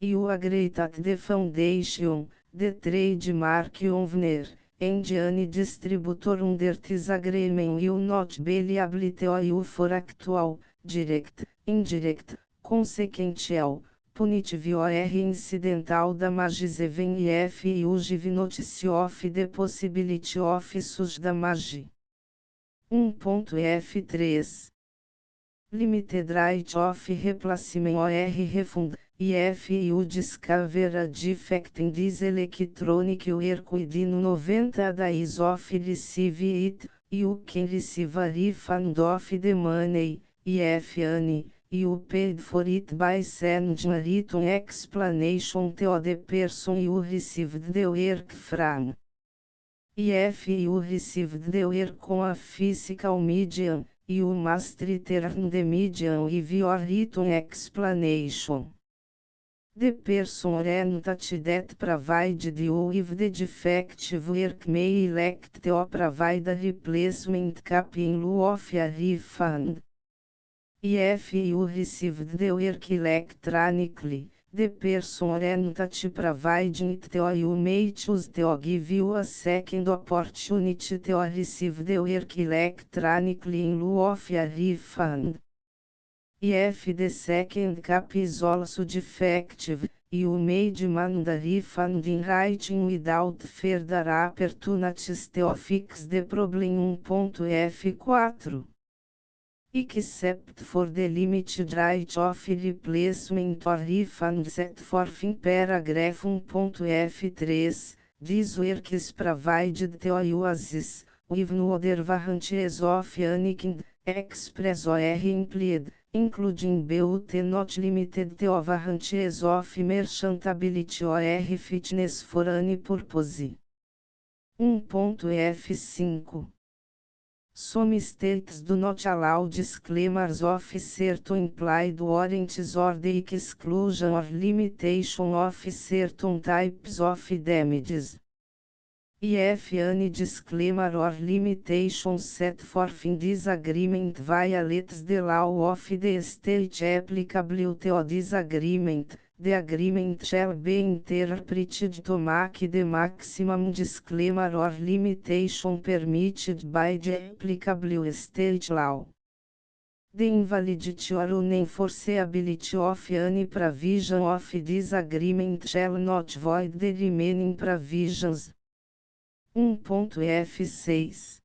You agree that the foundation, the trademark owner, and any distributor under this agreement will not be liable to you for actual, direct, indirect, consequential, punitive or incidental damages even if you give notice of the possibility of such damage. 1.f3. Limited right of replacement or refund, if you discover a defect in this electronic work within 90 days of receive it, you can receive a refund of the money, if any. You paid for it by sending a written explanation to the person you received the work from. If you received the work on a physical medium, you must return the medium with your written explanation. The person or entity that provided you with the defective work may elect to provide a replacement copy in lieu of a refund. If you received the work electronically, the person or entity providing it to you may choose to give you a second opportunity to receive the work electronically in lieu of a refund. If the second copy is also defective, you may demand a refund in writing without further opportunities to fix the problem. 1.f4. Except for the limited right of replacement or refund set forth in paragraph 1.f3, this work is provided to you as is, with no other warranties of any kind, express or implied, including but not limited to warranties of merchantability or fitness for any purpose. 1.f5. Some states do not allow disclaimers of certain implied warranties or the exclusion or limitation of certain types of damages. If any disclaimer or limitation set forth in this agreement violates the law of the state applicable to this agreement, the agreement shall be interpreted to make the maximum disclaimer or limitation permitted by the applicable state law. The invalidity or unenforceability of any provision of this agreement shall not void the remaining provisions. 1.f6.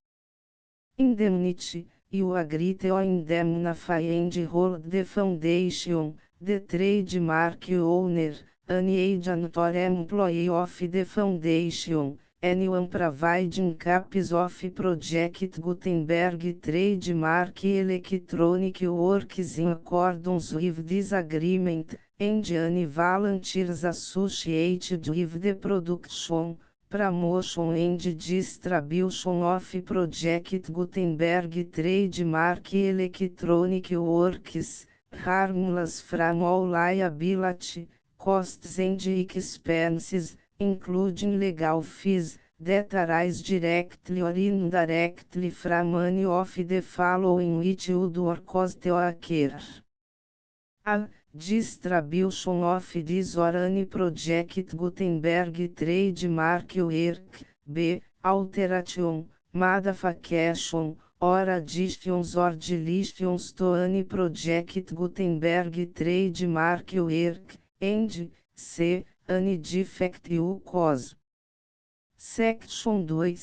Indemnity. You agree to indemnify and hold the foundation, the trademark owner, any agent or employee of the foundation, anyone providing copies of Project Gutenberg trademark electronic works in accordance with this agreement, and any volunteers associated with the production, promotion and distribution of Project Gutenberg trademark electronic works, harmless from all liability, costs and expenses, including legal fees, that arise directly or indirectly from any of the following which would or cause to occur. A. Distribution of this or any Project Gutenberg trademark work. B. Alteration, modification, or additions or deletions to any Project Gutenberg trademark work, and C. Any defect you cause. Section 2.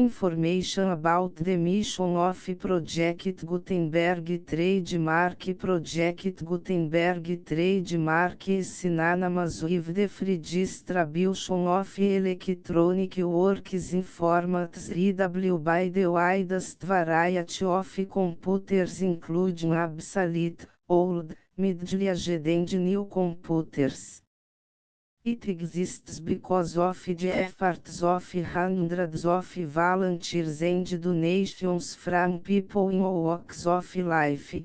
Information about the mission of Project Gutenberg Trademark Project Gutenberg Trademark is synonymous with the free distribution of electronic works in formats readable by the widest variety of computers including obsolete, old, middle-aged and new computers. It exists because of the efforts of hundreds of volunteers and donations from people in all walks of life.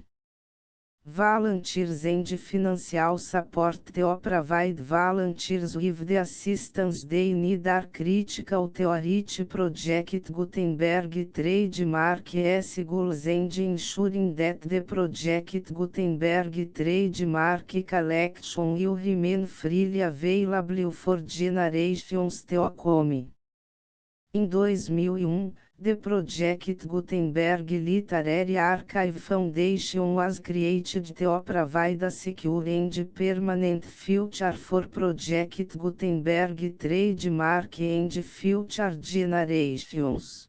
Volunteers and financial support to provide volunteers with the assistance they need are critical to reach Project Gutenberg trademark goals and ensuring that the Project Gutenberg trademark collection will remain freely available for generations to come. Em 2001, the Project Gutenberg Literary Archive Foundation was created to provide a secure and permanent future for Project Gutenberg trademark and future generations.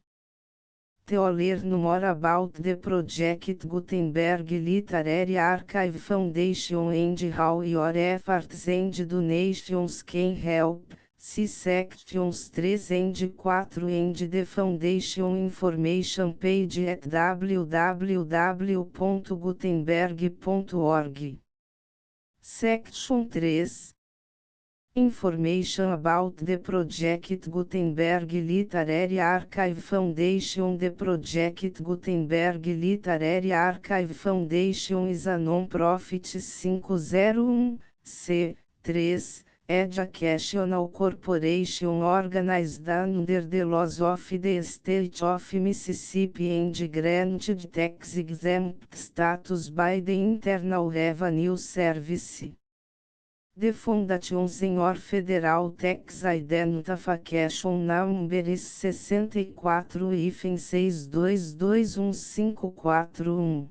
To learn more about the Project Gutenberg Literary Archive Foundation and how your efforts and donations can help, see sections 3 and 4 and the Foundation information page at www.gutenberg.org. Section 3. Information about the Project Gutenberg Literary Archive Foundation. The Project Gutenberg Literary Archive Foundation is a non-profit 501(c)(3) educational corporation organized under the laws of the State of Mississippi and granted tax-exempt status by the Internal Revenue Service. The Foundation Senior Federal Tax Identification Number is 64-6221541.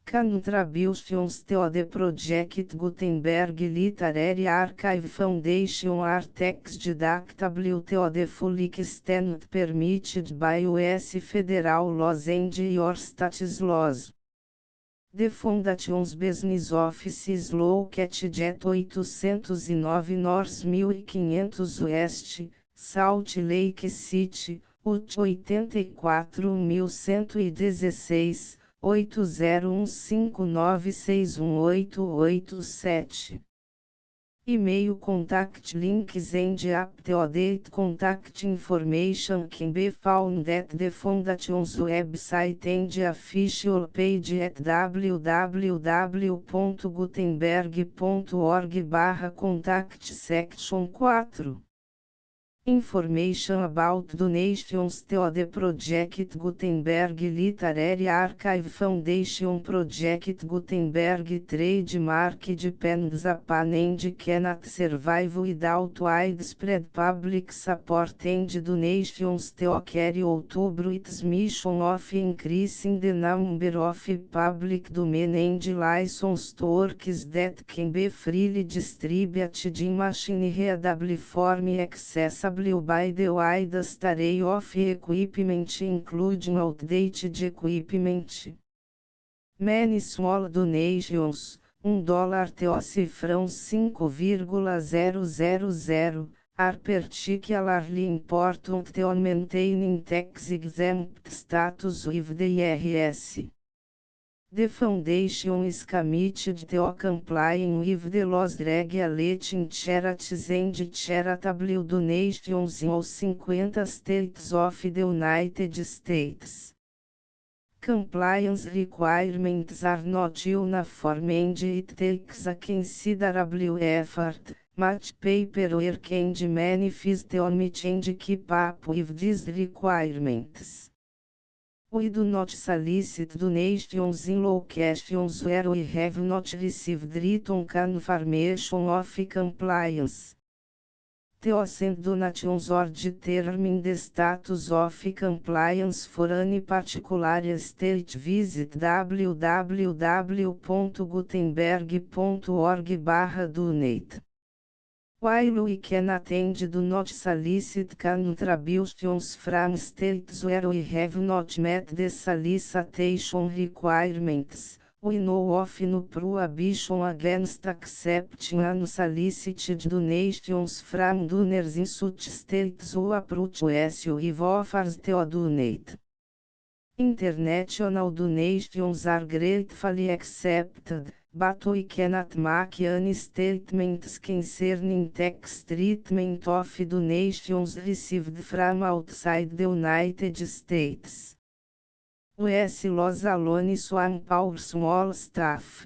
Contributions to the Project Gutenberg Literary Archive Foundation are tax deductible to the full extent permitted by U.S. federal laws and your state's laws. The Foundation's business office is located at 809 North 1500 West, Salt Lake City, Utah 84116, 8015961887. E-mail contact links and up-to-date contact information can be found at the Foundation's website and official page at www.gutenberg.org/contact section 4. Information about donations to the Project Gutenberg Literary Archive Foundation. Project Gutenberg trademark depends upon and cannot survive without widespread public support and donations to carry out its mission of increasing the number of public domain and licensed works that can be freely distributed in machine-readable form accessible by the widest array of equipment including outdated equipment. Many small donations, $1 to cifrão 5,000, are particularly important to maintaining tax-exempt status with the IRS. The Foundation is committed to complying with the laws regulating charities and charitable donations in all 50 states of the United States. Compliance requirements are not uniform and it takes a considerable effort, much paperwork and many fees to meet and keep up with these requirements. We do not solicit donations in locations where we have not received written confirmation of compliance. To send donations or determine the status of compliance for any particular state, visit www.gutenberg.org/donate. While we can attend do not solicit contributions from states where we have not met the solicitation requirements, we know of no prohibition against accepting unsolicited donations from donors in such states who approach us with offers to donate. International donations are gratefully accepted, but we cannot make any statements concerning tax treatment of donations received from outside the United States. US Los Alones One Power Small Staff.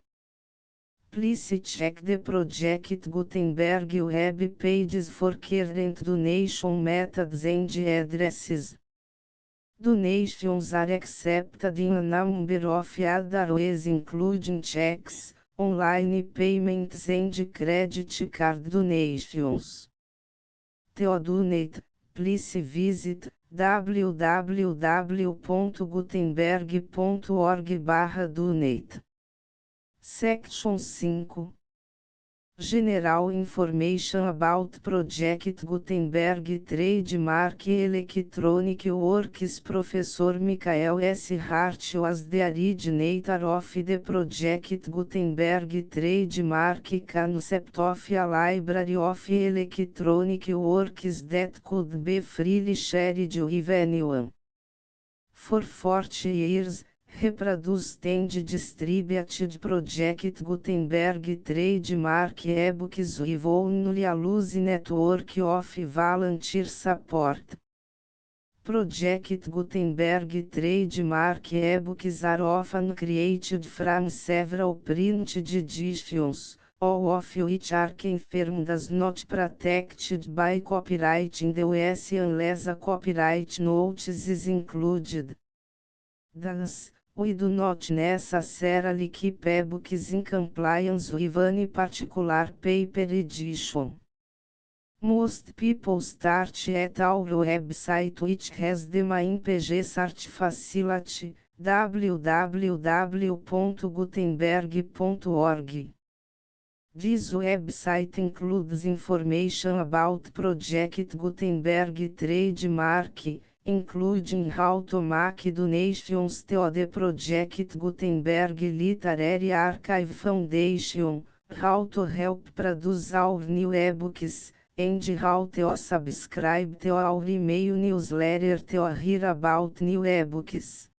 Please check the Project Gutenberg web pages for current donation methods and addresses. Donations are accepted in a number of other ways including checks, online payments and credit card donations. To donate, please visit www.gutenberg.org/donate. Section 5. General Information about Project Gutenberg Trademark Electronic Works. Professor Michael S. Hart was the originator of the Project Gutenberg Trademark concept of a library of electronic works that could be freely shared with anyone. For 40 years, reproduced and distributed Project Gutenberg trademark ebooks with only a loose network of volunteer support. Project Gutenberg trademark ebooks are often created from several printed editions, all of which are confirmed as not protected by copyright in the US unless a copyright notice is included. Thus, we do not necessarily keep ebooks in compliance with any particular paper edition. Most people start at our website, which has the main page search facility, www.gutenberg.org. This website includes information about Project Gutenberg trademark, including how to make donations to the Project Gutenberg Literary Archive Foundation, how to help produce our new ebooks, and how to subscribe to our email newsletter to hear about new ebooks.